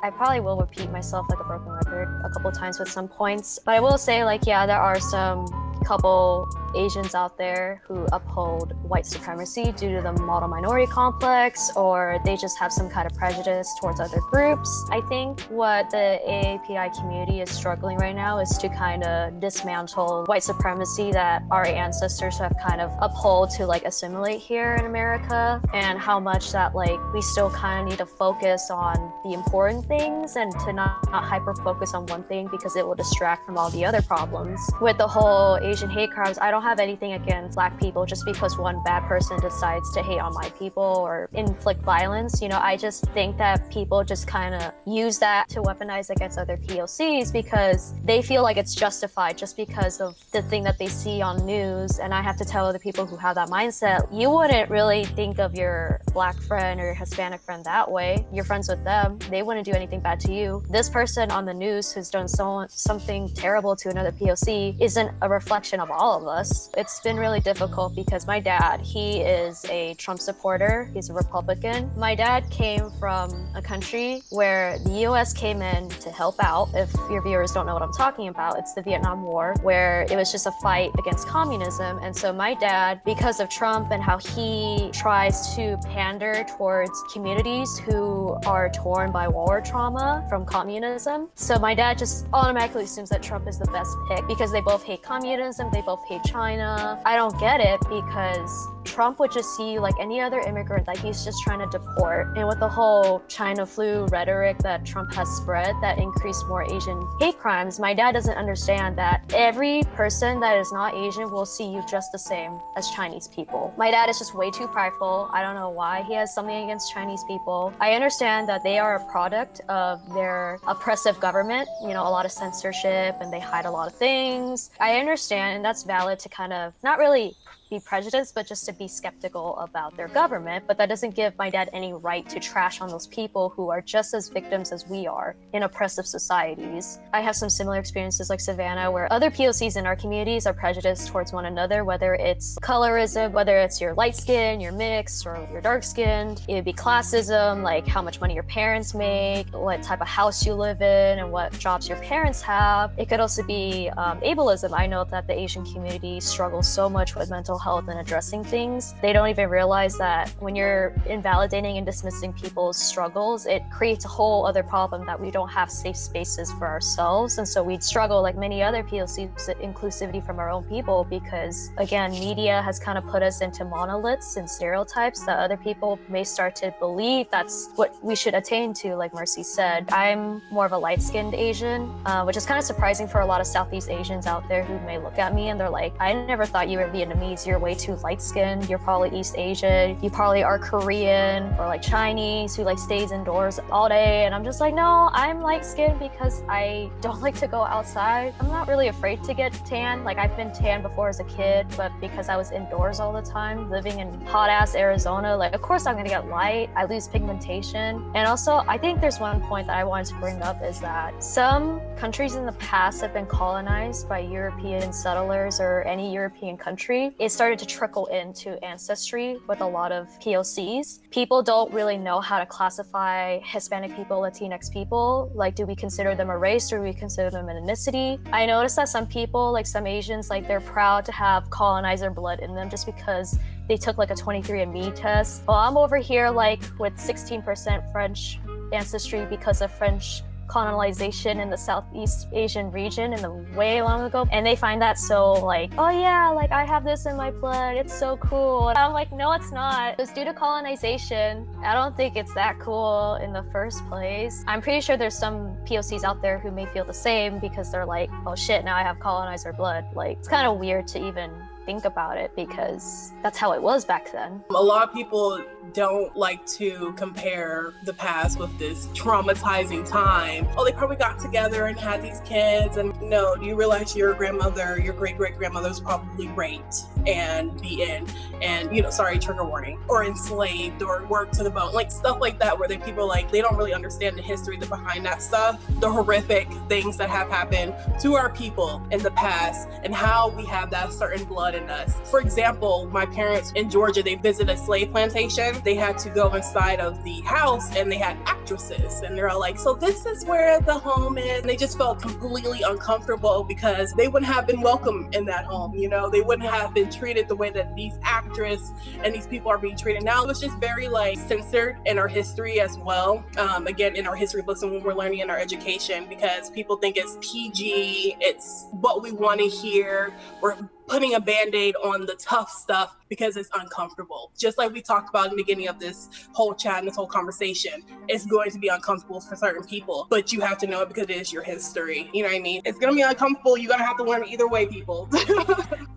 I probably will repeat myself like a broken record a couple times with some points, but I will say like, yeah, there are some couple Asians out there who uphold white supremacy due to the model minority complex, or they just have some kind of prejudice towards other groups. I think what the AAPI community is struggling right now is to kind of dismantle white supremacy that our ancestors have kind of upheld to like assimilate here in America, and how much that like we still kind of need to focus on the important things and to not hyper focus on one thing because it will distract from all the other problems. With the whole Asian hate crimes, I don't have anything against Black people just because one bad person decides to hate on my people or inflict violence. You know, I just think that people just kind of use that to weaponize against other POCs because they feel like it's justified just because of the thing that they see on news. And I have to tell other people who have that mindset, you wouldn't really think of your Black friend or your Hispanic friend that way. You're friends with them. They wouldn't do anything bad to you. This person on the news who's done something terrible to another POC isn't a reflection of all of us. It's been really difficult because my dad, he is a Trump supporter. He's a Republican. My dad came from a country where the US came in to help out. If your viewers don't know what I'm talking about, it's the Vietnam War, where it was just a fight against communism. And so my dad, because of Trump and how he tries to pander towards communities who are torn by war trauma from communism, so my dad just automatically assumes that Trump is the best pick because they both hate communism, they both hate China. I don't get it because Trump would just see you like any other immigrant that he's just trying to deport. And with the whole China flu rhetoric that Trump has spread that increased more Asian hate crimes, my dad doesn't understand that every person that is not Asian will see you just the same as Chinese people. My dad is just way too prideful. I don't know why he has something against Chinese people. I understand that they are a product of their oppressive government, you know, a lot of censorship and they hide a lot of things. I understand, and that's valid to kind of not really be prejudiced, but just to be skeptical about their government. But that doesn't give my dad any right to trash on those people who are just as victims as we are in oppressive societies. I have some similar experiences like Savannah, where other POCs in our communities are prejudiced towards one another, whether it's colorism, whether it's your light skin, you're mixed, or you're dark skinned. It would be classism, like how much money your parents make, what type of house you live in, and what jobs your parents have. It could also be ableism. I know that the Asian community struggles so much with mental health and addressing things. They don't even realize that when you're invalidating and dismissing people's struggles, it creates a whole other problem that we don't have safe spaces for ourselves. And so we struggle, like many other POCs, with inclusivity from our own people, because again, media has kind of put us into monoliths and stereotypes that other people may start to believe that's what we should attain to, like Mercy said. I'm more of a light-skinned Asian, which is kind of surprising for a lot of Southeast Asians out there who may look at me and they're like, I never thought you were Vietnamese, you're way too light-skinned, you're probably East Asian, you probably are Korean or like Chinese who like stays indoors all day. And I'm just like, no, I'm light-skinned because I don't like to go outside. I'm not really afraid to get tan. Like I've been tan before as a kid, but because I was indoors all the time, living in hot-ass Arizona, like of course I'm gonna get light, I lose pigmentation. And also, I think there's one point that I wanted to bring up is that some countries in the past have been colonized by European settlers or any European country. It started to trickle into ancestry with a lot of POCs. People don't really know how to classify Hispanic people, Latinx people. Like, do we consider them a race or do we consider them an ethnicity? I noticed that some people, like some Asians, like they're proud to have colonizer blood in them just because they took like a 23andMe test. Well, I'm over here like with 16% French ancestry because of French colonization in the Southeast Asian region in the way long ago, and they find that so like, oh yeah, like I have this in my blood, it's so cool. And I'm like, no, it's not. It's due to colonization. I don't think it's that cool in the first place. I'm pretty sure there's some POCs out there who may feel the same because they're like, oh shit, now I have colonizer blood. Like, it's kind of weird to even think about it because that's how it was back then. A lot of people don't like to compare the past with this traumatizing time. Oh, they probably got together and had these kids, and no, do you realize your grandmother, your great-great-grandmother was probably raped and beaten and, you know, sorry, trigger warning, or enslaved or worked to the bone, like stuff like that, where people like, they don't really understand the history behind that stuff, the horrific things that have happened to our people in the past and how we have that certain blood in us. For example, my parents in Georgia, they visited a slave plantation. They had to go inside of the house and they had actresses, and they're all like, so this is where the home is. And they just felt completely uncomfortable because they wouldn't have been welcome in that home. You know, they wouldn't have been treated the way that these actresses and these people are being treated now. It was just very like censored in our history as well. Again, in our history books and when we're learning in our education, because people think it's PG, it's what we want to hear. We're putting a band-aid on the tough stuff because it's uncomfortable. Just like we talked about in the beginning of this whole chat and this whole conversation, it's going to be uncomfortable for certain people, but you have to know it because it is your history. You know what I mean? It's gonna be uncomfortable. You're gonna have to learn either way, people.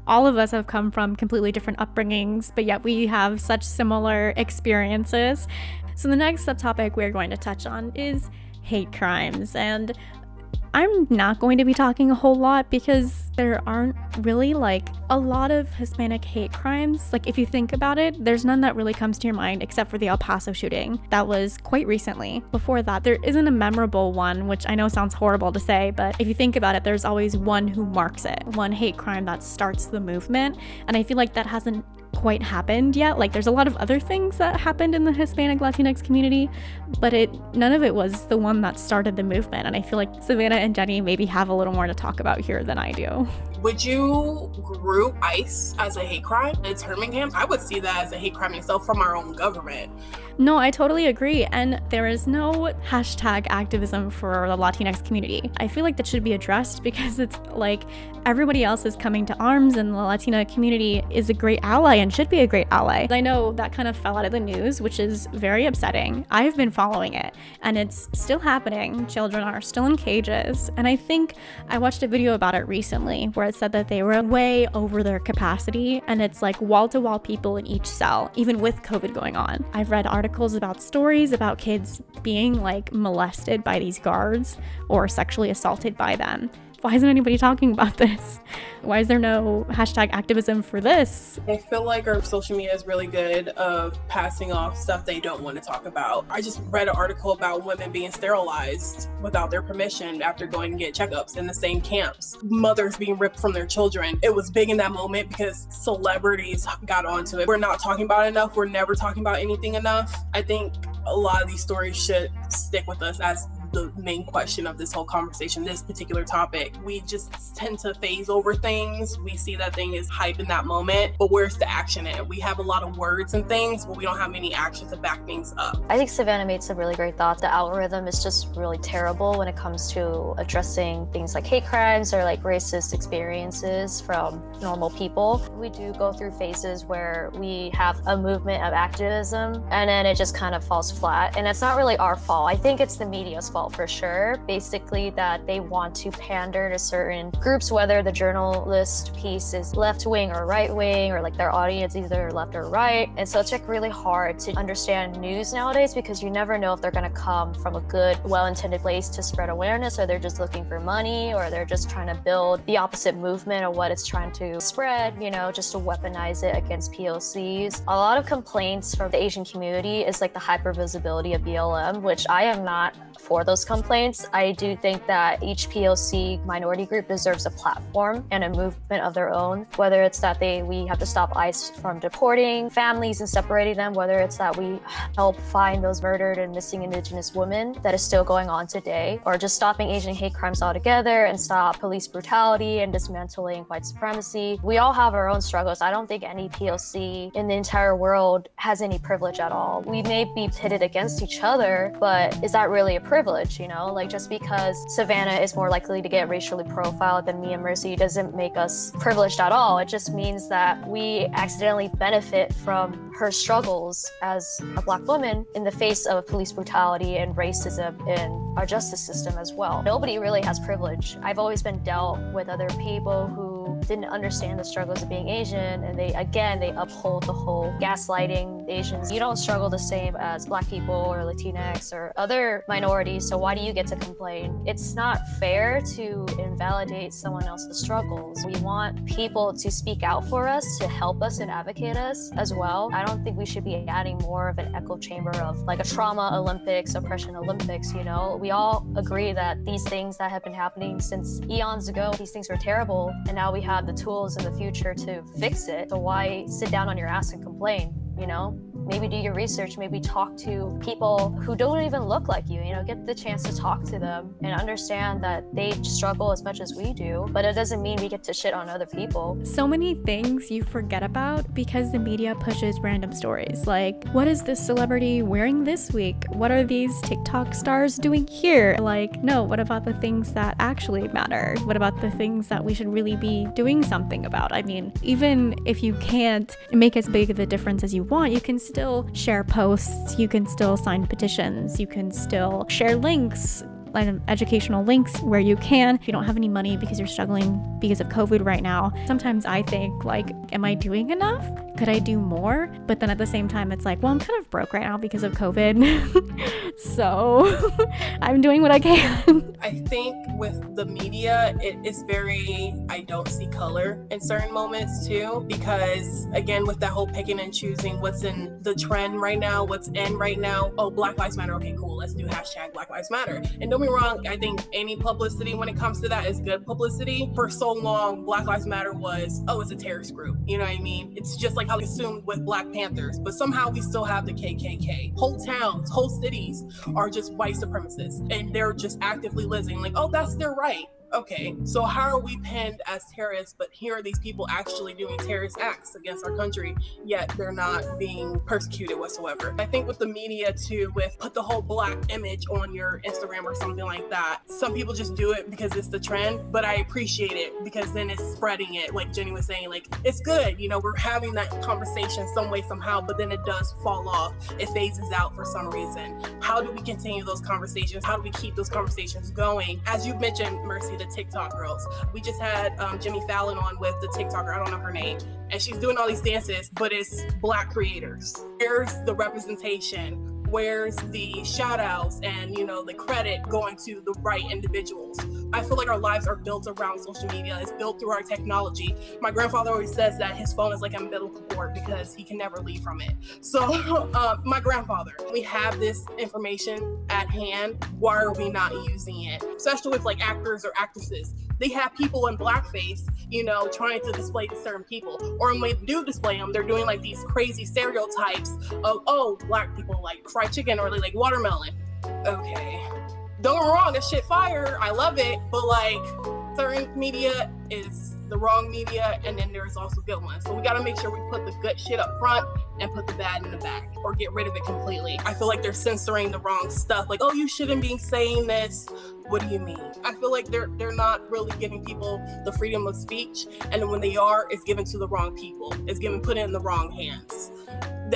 All of us have come from completely different upbringings, but yet we have such similar experiences. So the next subtopic we're going to touch on is hate crimes, and I'm not going to be talking a whole lot because there aren't really like a lot of Hispanic hate crimes. Like if you think about it, there's none that really comes to your mind except for the El Paso shooting. That was quite recently. Before that, there isn't a memorable one, which I know sounds horrible to say, but if you think about it, there's always one who marks it, one hate crime that starts the movement. And I feel like that hasn't quite happened yet. Like there's a lot of other things that happened in the Hispanic Latinx community, but none of it was the one that started the movement. And I feel like Savannah and Jenny maybe have a little more to talk about here than I do. Would you group ICE as a hate crime? It's Birmingham. I would see that as a hate crime itself from our own government. No, I totally agree. And there is no hashtag activism for the Latinx community. I feel like that should be addressed because it's like everybody else is coming to arms and the Latina community is a great ally and should be a great ally. I know that kind of fell out of the news, which is very upsetting. I've been following it and it's still happening. Children are still in cages. And I think I watched a video about it recently where it said that they were way over their capacity and it's like wall-to-wall people in each cell, even with COVID going on. I've read articles about stories about kids being like molested by these guards or sexually assaulted by them. Why isn't anybody talking about this? Why is there no hashtag activism for this? I feel like our social media is really good of passing off stuff they don't want to talk about. I just read an article about women being sterilized without their permission after going to get checkups in the same camps. Mothers being ripped from their children. It was big in that moment because celebrities got onto it. We're not talking about it enough. We're never talking about anything enough. I think a lot of these stories should stick with us as the main question of this whole conversation, this particular topic. We just tend to phase over things. We see that thing is hype in that moment, but where's the action in it? We have a lot of words and things, but we don't have any action to back things up. I think Savannah made some really great thought. The algorithm is just really terrible when it comes to addressing things like hate crimes or like racist experiences from normal people. We do go through phases where we have a movement of activism and then it just kind of falls flat. And it's not really our fault. I think it's the media's fault for sure. Basically that they want to pander to certain groups, whether the journalist piece is left-wing or right-wing, or like their audience either left or right. And so it's like really hard to understand news nowadays because you never know if they're going to come from a good, well-intended place to spread awareness, or they're just looking for money, or they're just trying to build the opposite movement of what it's trying to spread, you know, just to weaponize it against POCs. A lot of complaints from the Asian community is like the hypervisibility of BLM, which I am not for those complaints. I do think that each POC minority group deserves a platform and a movement of their own, whether it's that we have to stop ICE from deporting families and separating them, whether it's that we help find those murdered and missing Indigenous women that is still going on today, or just stopping Asian hate crimes altogether and stop police brutality and dismantling white supremacy. We all have our own struggles. I don't think any POC in the entire world has any privilege at all. We may be pitted against each other, but is that really a privilege, you know? Like, just because Savannah is more likely to get racially profiled than me and Mercy doesn't make us privileged at all. It just means that we accidentally benefit from her struggles as a Black woman in the face of police brutality and racism in our justice system as well. Nobody really has privilege. I've always been dealt with other people who didn't understand the struggles of being Asian, and they uphold the whole gaslighting Asians. You don't struggle the same as Black people or Latinx or other minorities, so why do you get to complain? It's not fair to invalidate someone else's struggles. We want people to speak out for us, to help us and advocate us as well. I don't think we should be adding more of an echo chamber of like a trauma Olympics, oppression Olympics, you know? We all agree that these things that have been happening since eons ago, these things were terrible, and now we have the tools in the future to fix it. So why sit down on your ass and complain, you know? Maybe do your research, maybe talk to people who don't even look like you, you know, get the chance to talk to them and understand that they struggle as much as we do, but it doesn't mean we get to shit on other people. So many things you forget about because the media pushes random stories. Like, what is this celebrity wearing this week? What are these TikTok stars doing here? Like, no, what about the things that actually matter? What about the things that we should really be doing something about? I mean, even if you can't make as big of a difference as you want, you can still share posts, you can still sign petitions, you can still share links, like educational links where you can. If you don't have any money because you're struggling because of COVID right now, sometimes I think like, am I doing enough? Could I do more? But then at the same time, it's like, well, I'm kind of broke right now because of COVID. So I'm doing what I can. I think with the media, it is very, I don't see color in certain moments too, because again, with that whole picking and choosing what's in the trend right now, what's in right now. Oh, Black Lives Matter. Okay, cool. Let's do hashtag Black Lives Matter. And don't be wrong, I think any publicity when it comes to that is good publicity. For so long, Black Lives Matter was, oh, it's a terrorist group. You know what I mean? It's just like how they assumed with Black Panthers, but somehow we still have the KKK. Whole towns, whole cities are just white supremacists, and they're just actively living like, oh, that's their right. Okay, so how are we pinned as terrorists, but here are these people actually doing terrorist acts against our country, yet they're not being persecuted whatsoever? I think with the media too, with put the whole Black image on your Instagram or something like that, some people just do it because it's the trend, but I appreciate it because then it's spreading it, like Jenny was saying, like, it's good, you know, we're having that conversation some way, somehow, but then it does fall off, it phases out for some reason. How do we continue those conversations? How do we keep those conversations going? As you mentioned, Mercy, the TikTok girls. We just had Jimmy Fallon on with the TikToker, I don't know her name, and she's doing all these dances, but it's Black creators. Here's the representation. Where's the shout outs and, you know, the credit going to the right individuals? I feel like our lives are built around social media. It's built through our technology. My grandfather always says that his phone is like an umbilical cord because he can never leave from it. So my grandfather, we have this information at hand. Why are we not using it? Especially with like actors or actresses. They have people in blackface, you know, trying to display to certain people. Or when they do display them, they're doing like these crazy stereotypes of, oh, black people like fried chicken or they like watermelon. Okay. Don't get me wrong, that shit fire. I love it. But like certain media is the wrong media, and then there's also good ones. So we got to make sure we put the good shit up front and put the bad in the back, or get rid of it completely. I feel like they're censoring the wrong stuff. Like, oh, you shouldn't be saying this. What do you mean? I feel like they're not really giving people the freedom of speech, and then when they are, it's given to the wrong people. It's put in the wrong hands.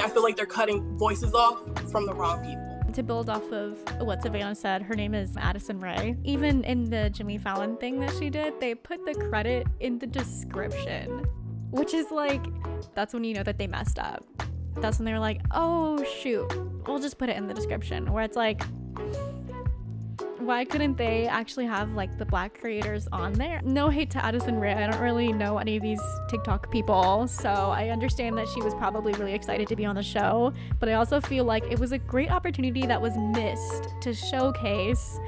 I feel like they're cutting voices off from the wrong people. To build off of what Savannah said, her name is Addison Rae. Even in the Jimmy Fallon thing that she did, they put the credit in the description, which is like, that's when you know that they messed up. That's when they're like, oh shoot, we'll just put it in the description, where it's like, why couldn't they actually have like the black creators on there? No hate to Addison Rae, I don't really know any of these TikTok people, so I understand that she was probably really excited to be on the show, but I also feel like it was a great opportunity that was missed to showcase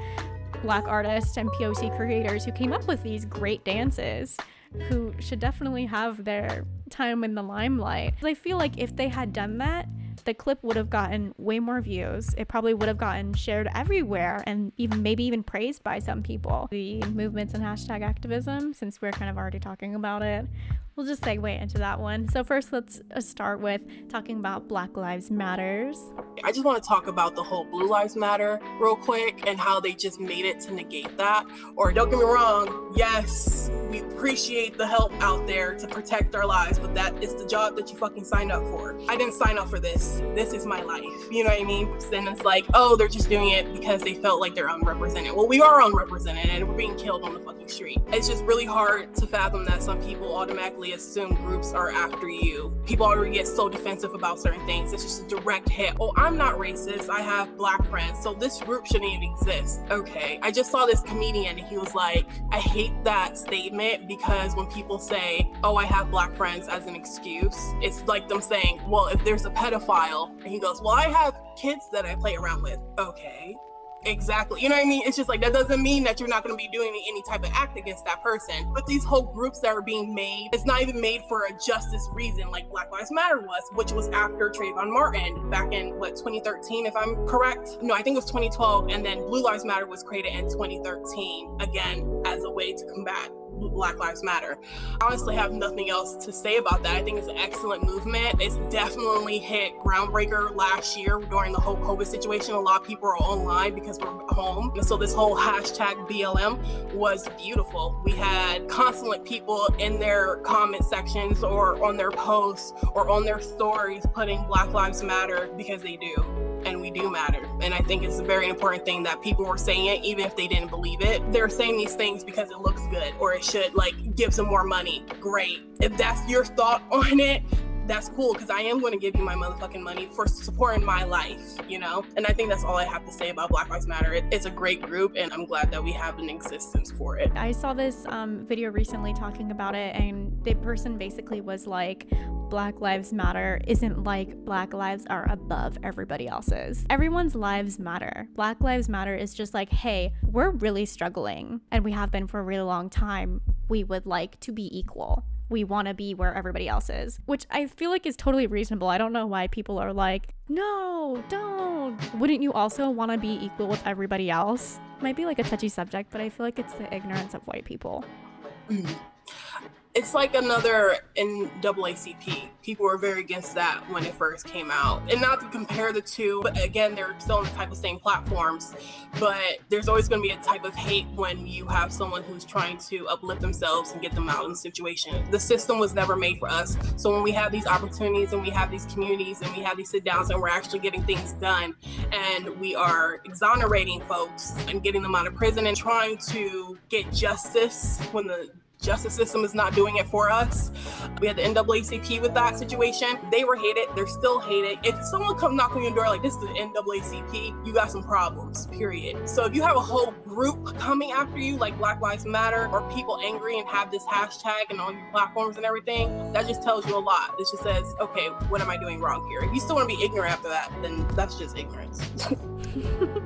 black artists and POC creators who came up with these great dances, who should definitely have their time in the limelight. I feel like if they had done that, the clip would have gotten way more views. It probably would have gotten shared everywhere, and maybe even praised by some people. The movements and hashtag activism, since we're kind of already talking about it, we'll just segue into that one. So first, let's start with talking about Black Lives Matters. I just want to talk about the whole Blue Lives Matter real quick and how they just made it to negate that. Or don't get me wrong, yes, we appreciate the help out there to protect our lives, but that is the job that you fucking signed up for. I didn't sign up for this. This is my life. You know what I mean? Then it's like, oh, they're just doing it because they felt like they're unrepresented. Well, we are unrepresented and we're being killed on the fucking street. It's just really hard to fathom that some people automatically assume groups are after you. People already get so defensive about certain things. It's just a direct hit. Oh, I'm not racist. I have black friends, so this group shouldn't even exist. Okay. I just saw this comedian and he was like, I hate that statement because when people say, oh, I have black friends as an excuse, it's like them saying, well, if there's a pedophile, and he goes, well, I have kids that I play around with. Okay. Exactly. You know what I mean? It's just like, that doesn't mean that you're not going to be doing any type of act against that person. But these whole groups that are being made, it's not even made for a justice reason like Black Lives Matter was, which was after Trayvon Martin back in 2013, if I'm correct? No, I think it was 2012. And then Blue Lives Matter was created in 2013, again, as a way to combat Black Lives Matter. I honestly have nothing else to say about that. I think it's an excellent movement. It's definitely hit groundbreaker last year during the whole COVID situation. A lot of people are online because we're home. And so this whole hashtag BLM was beautiful. We had constantly people in their comment sections or on their posts or on their stories putting Black Lives Matter because they do. And we do matter. And I think it's a very important thing that people were saying it, even if they didn't believe it. They're saying these things because it looks good or it should like give some more money. Great. If that's your thought on it, that's cool, because I am going to give you my motherfucking money for supporting my life, you know? And I think that's all I have to say about Black Lives Matter. It's a great group, and I'm glad that we have an existence for it. I saw this video recently talking about it, and the person basically was like, Black Lives Matter isn't like Black lives are above everybody else's. Everyone's lives matter. Black Lives Matter is just like, hey, we're really struggling, and we have been for a really long time. We would like to be equal. We want to be where everybody else is, which I feel like is totally reasonable. I don't know why people are like, no, don't. Wouldn't you also want to be equal with everybody else? Might be like a touchy subject, but I feel like it's the ignorance of white people. It's like another NAACP. People were very against that when it first came out. And not to compare the two, but again, they're still on the type of same platforms. But there's always going to be a type of hate when you have someone who's trying to uplift themselves and get them out of the situation. The system was never made for us. So when we have these opportunities and we have these communities and we have these sit downs and we're actually getting things done and we are exonerating folks and getting them out of prison and trying to get justice when the justice system is not doing it for us. We had the NAACP with that situation. They were hated. They're still hated. If someone come knock on your door like, this is the NAACP, you got some problems, period. So if you have a whole group coming after you, like Black Lives Matter, or people angry and have this hashtag and on your platforms and everything, that just tells you a lot. It just says, okay, what am I doing wrong here? If you still want to be ignorant after that, then that's just ignorance.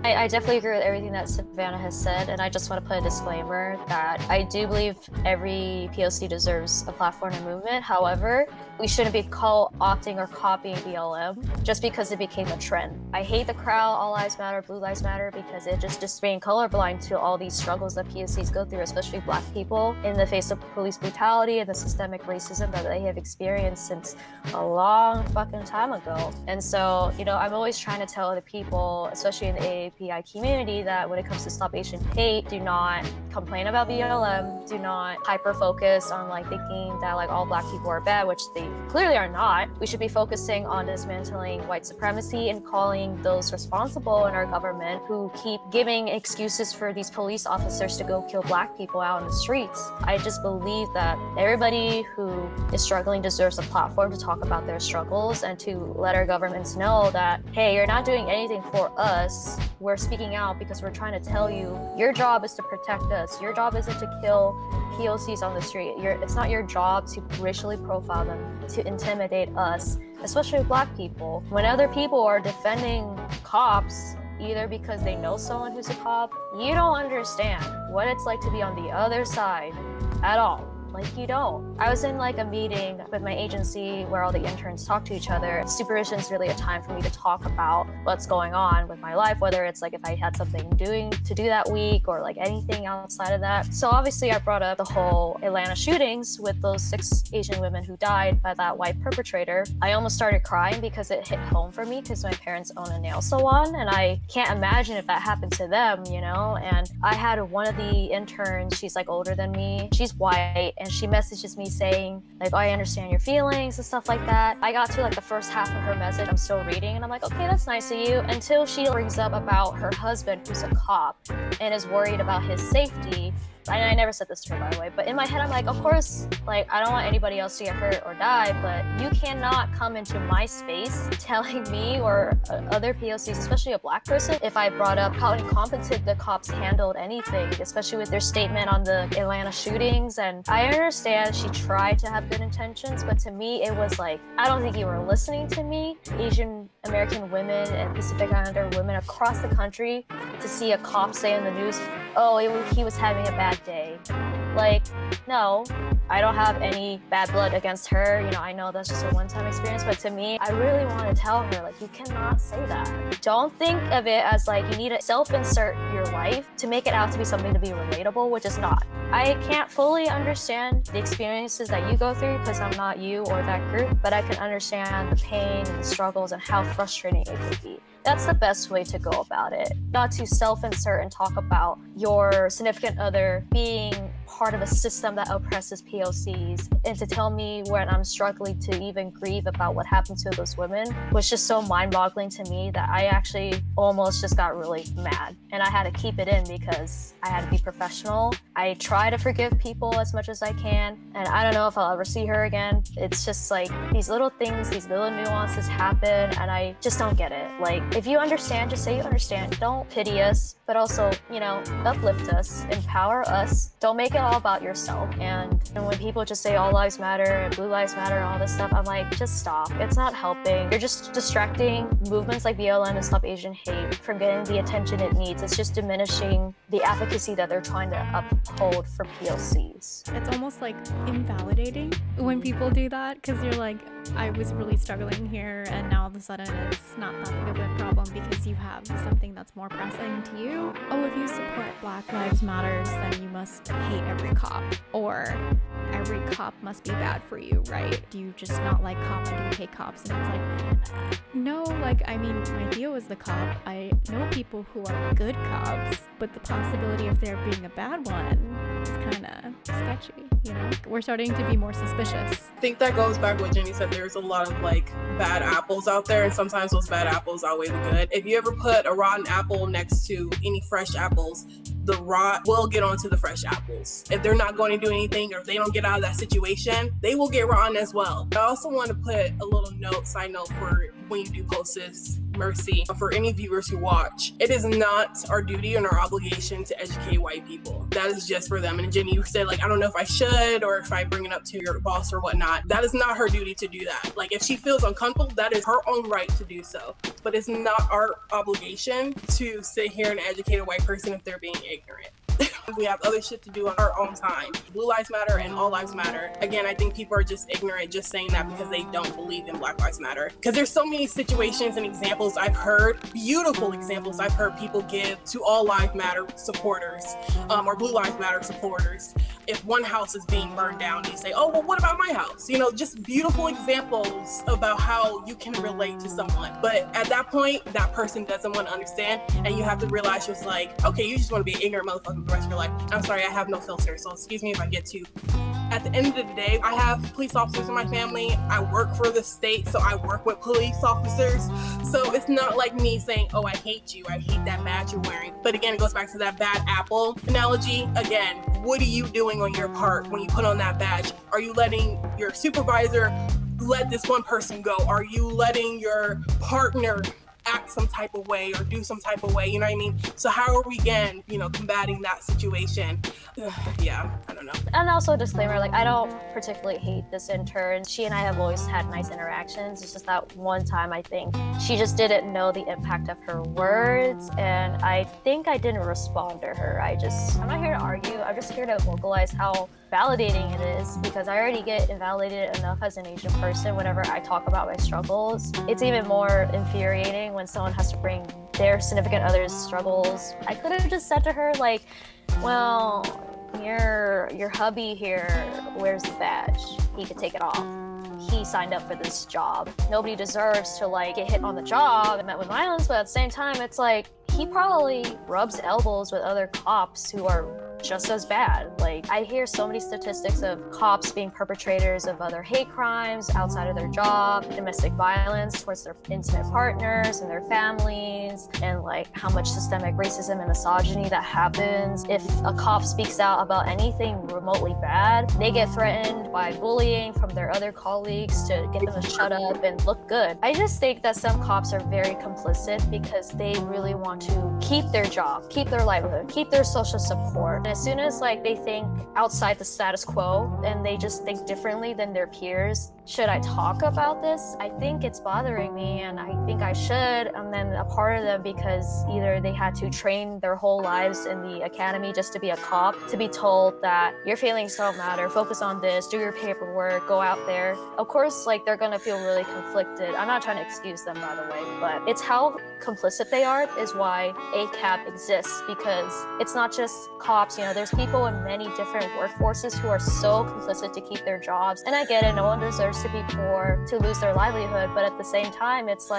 I definitely agree with everything that Savannah has said, and I just want to put a disclaimer that I do believe every POC deserves a platform and movement. However, we shouldn't be co-opting or copying BLM just because it became a trend. I hate the crowd, all lives matter, blue lives matter, because it just being colorblind to all these struggles that POCs go through, especially Black people, in the face of police brutality and the systemic racism that they have experienced since a long fucking time ago. And so, you know, I'm always trying to tell other people, especially in the AAPI community, that when it comes to Stop Asian Hate, do not complain about BLM, do not hyper focus on like thinking that like all Black people are bad, which they clearly are not. We should be focusing on dismantling white supremacy and calling those responsible in our government who keep giving excuses for these police officers to go kill Black people out in the streets. I just believe that everybody who is struggling deserves a platform to talk about their struggles and to let our governments know that, hey, you're not doing anything for us. We're speaking out because we're trying to tell you, your job is to protect us. Your job isn't to kill POCs on the street. It's not your job to racially profile them, to intimidate us, especially Black people. When other people are defending cops, either because they know someone who's a cop, you don't understand what it's like to be on the other side at all. Like, you don't. I was in like a meeting with my agency where all the interns talk to each other. Supervision is really a time for me to talk about what's going on with my life, whether it's like if I had something to do that week or like anything outside of that. So obviously I brought up the whole Atlanta shootings with those 6 Asian women who died by that white perpetrator. I almost started crying because it hit home for me because my parents own a nail salon and I can't imagine if that happened to them, you know? And I had one of the interns, she's like older than me, she's white, and she messages me saying like, oh, I understand your feelings and stuff like that. I got to like the first half of her message, I'm still reading, and I'm like, okay, that's nice of you, until she brings up about her husband who's a cop and is worried about his safety. And I never said this to her, by the way, but in my head, I'm like, of course, like, I don't want anybody else to get hurt or die, but you cannot come into my space telling me or other POCs, especially a Black person, if I brought up how incompetent the cops handled anything, especially with their statement on the Atlanta shootings. And I understand she tried to have good intentions, but to me, it was like, I don't think you were listening to me. Asian American women and Pacific Islander women across the country, to see a cop say in the news, oh, he was having a bad day. Like, no, I don't have any bad blood against her. You know, I know that's just a one-time experience, but to me, I really want to tell her, like, you cannot say that. Don't think of it as like you need to self-insert your life to make it out to be something to be relatable, which is not. I can't fully understand the experiences that you go through because I'm not you or that group, but I can understand the pain and the struggles and how frustrating it could be. That's the best way to go about it. Not to self-insert and talk about your significant other being part of a system that oppresses POCs, and to tell me when I'm struggling to even grieve about what happened to those women was just so mind-boggling to me that I actually almost just got really mad. And I had to keep it in because I had to be professional. I try to forgive people as much as I can, and I don't know if I'll ever see her again. It's just like these little things, these little nuances happen, and I just don't get it. Like, if you understand, just say you understand. Don't pity us, but also, you know, uplift us, empower us. Don't make it all about yourself. And when people just say all lives matter and blue lives matter and all this stuff, I'm like, just stop. It's not helping. You're just distracting movements like BLM and Stop Asian Hate from getting the attention it needs. It's just diminishing the advocacy that they're trying to uphold for POCs. It's almost like invalidating when people do that, because you're like, I was really struggling here, and now all of a sudden it's not that big of a problem because you have something that's more pressing to you. Oh, if you support Black Lives Matters, then you must hate every cop, or every cop must be bad for you, right? Do you just not like cops, or do you hate cops? And it's like, no, like, I mean, my Theo is the cop. I know people who are good cops, but the possibility of there being a bad one is kind of sketchy, you know? We're starting to be more suspicious. I think that goes back to what Jenny said. There's a lot of like bad apples out there, and sometimes those bad apples outweigh the good. If you ever put a rotten apple next to any fresh apples, the rot will get onto the fresh apples. If they're not going to do anything, or if they don't get out of that situation, they will get rotten as well. I also want to put a little side note for when you do post this, Mercy, for any viewers who watch, it is not our duty and our obligation to educate white people. That is just for them. And Jenny, you said, like, I don't know if I should, or if I bring it up to your boss or whatnot. That is not her duty to do that. Like, if she feels uncomfortable, that is her own right to do so. But it's not our obligation to sit here and educate a white person if they're being ignorant. We have other shit to do on our own time. Blue Lives Matter and All Lives Matter. Again, I think people are just ignorant just saying that because they don't believe in Black Lives Matter. Because there's so many situations and examples I've heard, beautiful examples I've heard people give to All Lives Matter supporters, or Blue Lives Matter supporters. If one house is being burned down, they say, oh, well, what about my house? You know, just beautiful examples about how you can relate to someone. But at that point, that person doesn't want to understand. And you have to realize just like, okay, you just want to be an ignorant motherfucker the rest of your life. I'm sorry, I have no filter, so excuse me if I get too. At the end of the day, I have police officers in my family. I work for the state, so I work with police officers. So it's not like me saying, oh, I hate you. I hate that badge you're wearing. But again, it goes back to that bad apple analogy. Again, what are you doing on your part when you put on that badge? Are you letting your supervisor let this one person go? Are you letting your partner act some type of way or do some type of way, you know what I mean? So how are we, again, combating that situation? Yeah, I don't know. And also a disclaimer, like, I don't particularly hate this intern. She and I have always had nice interactions. It's just that one time I think she just didn't know the impact of her words, and I think I didn't respond to her. I'm not here to argue. I'm just here to vocalize how validating it is, because I already get invalidated enough as an Asian person whenever I talk about my struggles. It's even more infuriating when someone has to bring their significant other's struggles. I could have just said to her, like, well, your hubby here wears the badge. He could take it off. He signed up for this job. Nobody deserves to get hit on the job and met with violence, but at the same time, it's like, he probably rubs elbows with other cops who are just as bad. I hear so many statistics of cops being perpetrators of other hate crimes outside of their job, domestic violence towards their intimate partners and their families, and how much systemic racism and misogyny that happens. If a cop speaks out about anything remotely bad, they get threatened by bullying from their other colleagues to get them to shut up and look good. I just think that some cops are very complicit because they really want to keep their job, keep their livelihood, keep their social support. And as soon as they think outside the status quo and they just think differently than their peers, should I talk about this? I think it's bothering me, and I think I should. And then a part of them, because either they had to train their whole lives in the academy just to be a cop, to be told that your feelings don't matter, focus on this, do your paperwork, go out there. Of course, they're gonna feel really conflicted. I'm not trying to excuse them, by the way, but it's how complicit they are is why ACAP exists, because it's not just cops. There's people in many different workforces who are so complicit to keep their jobs. And I get it, no one deserves to be poor, to lose their livelihood, but at the same time, it's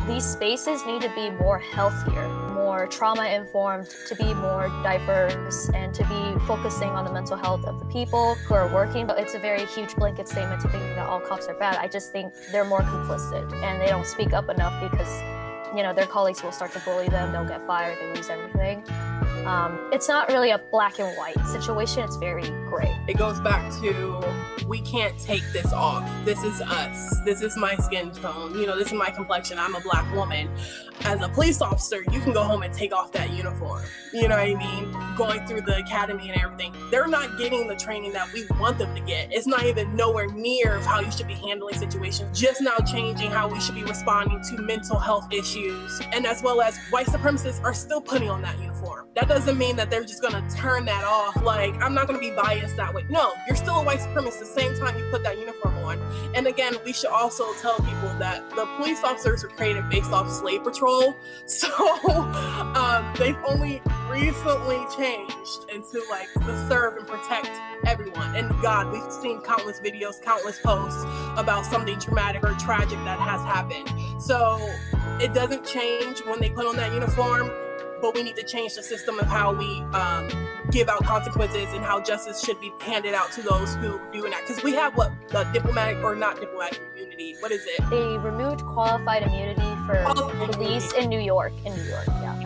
these spaces need to be more healthier, more trauma-informed, to be more diverse, and to be focusing on the mental health of the people who are working. But it's a very huge blanket statement to think that all cops are bad. I just think they're more complicit, and they don't speak up enough because their colleagues will start to bully them, they'll get fired, they lose everything. It's not really a black and white situation, it's very gray. It goes back to, we can't take this off. This is us. This is my skin tone. This is my complexion. I'm a Black woman. As a police officer, you can go home and take off that uniform. You know what I mean? Going through the academy and everything. They're not getting the training that we want them to get. It's not even nowhere near of how you should be handling situations. Just now changing how we should be responding to mental health issues. And as well as white supremacists are still putting on that uniform. That doesn't mean that they're just gonna turn that off. I'm not gonna be biased that way. No, you're still a white supremacist the same time you put that uniform on. And again, we should also tell people that the police officers were created based off slave patrol. So they've only recently changed into to serve and protect everyone. And God, we've seen countless videos, countless posts about something traumatic or tragic that has happened. So it doesn't change when they put on that uniform, but we need to change the system of how we give out consequences and how justice should be handed out to those who do that. Because we have diplomatic or not diplomatic immunity. What is it? They removed qualified immunity for police in New York. Yeah.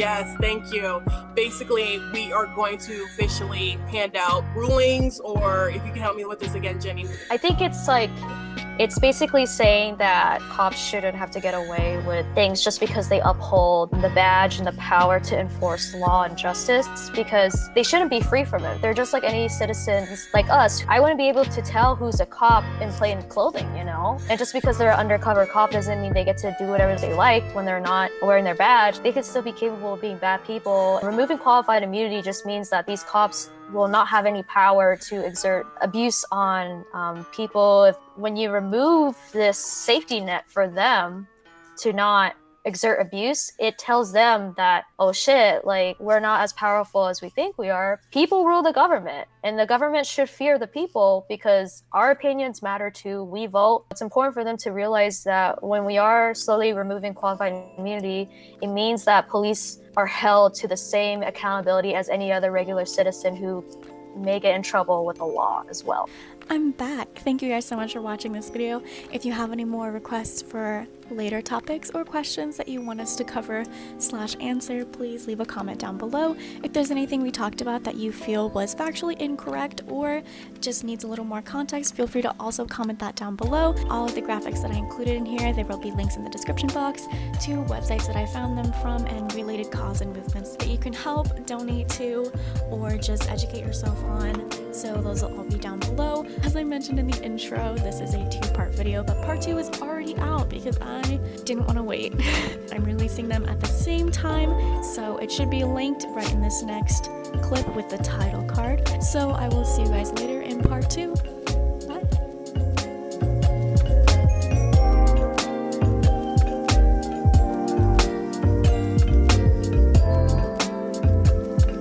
Yes, thank you. Basically, we are going to officially hand out rulings, or if you can help me with this again, Jenny. I think it's basically saying that cops shouldn't have to get away with things just because they uphold the badge and the power to enforce law and justice, because they shouldn't be free from it. They're just like any citizens like us. I wouldn't be able to tell who's a cop in plain clothing, you know? And just because they're an undercover cop doesn't mean they get to do whatever they like when they're not wearing their badge. They could still be capable of being bad people. Removing qualified immunity just means that these cops will not have any power to exert abuse on people. When you remove this safety net for them to not exert abuse, it tells them that, oh shit, like, we're not as powerful as we think we are. People rule the government, and the government should fear the people because our opinions matter too. We vote. It's important for them to realize that when we are slowly removing qualified immunity, it means that police are held to the same accountability as any other regular citizen who may get in trouble with the law as well. I'm back. Thank you guys so much for watching this video. If you have any more requests for later topics or questions that you want us to cover / answer, please leave a comment down below. If there's anything we talked about that you feel was factually incorrect or just needs a little more context, feel free to also comment that down below. All of the graphics that I included in here, there will be links in the description box to websites that I found them from and related cause and movements that you can help, donate to, or just educate yourself on. So those will all be down below. As I mentioned in the intro, this is a 2-part video, but part 2 is already out because I didn't want to wait. I'm releasing them at the same time, so it should be linked right in this next clip with the title card. So I will see you guys later in part 2.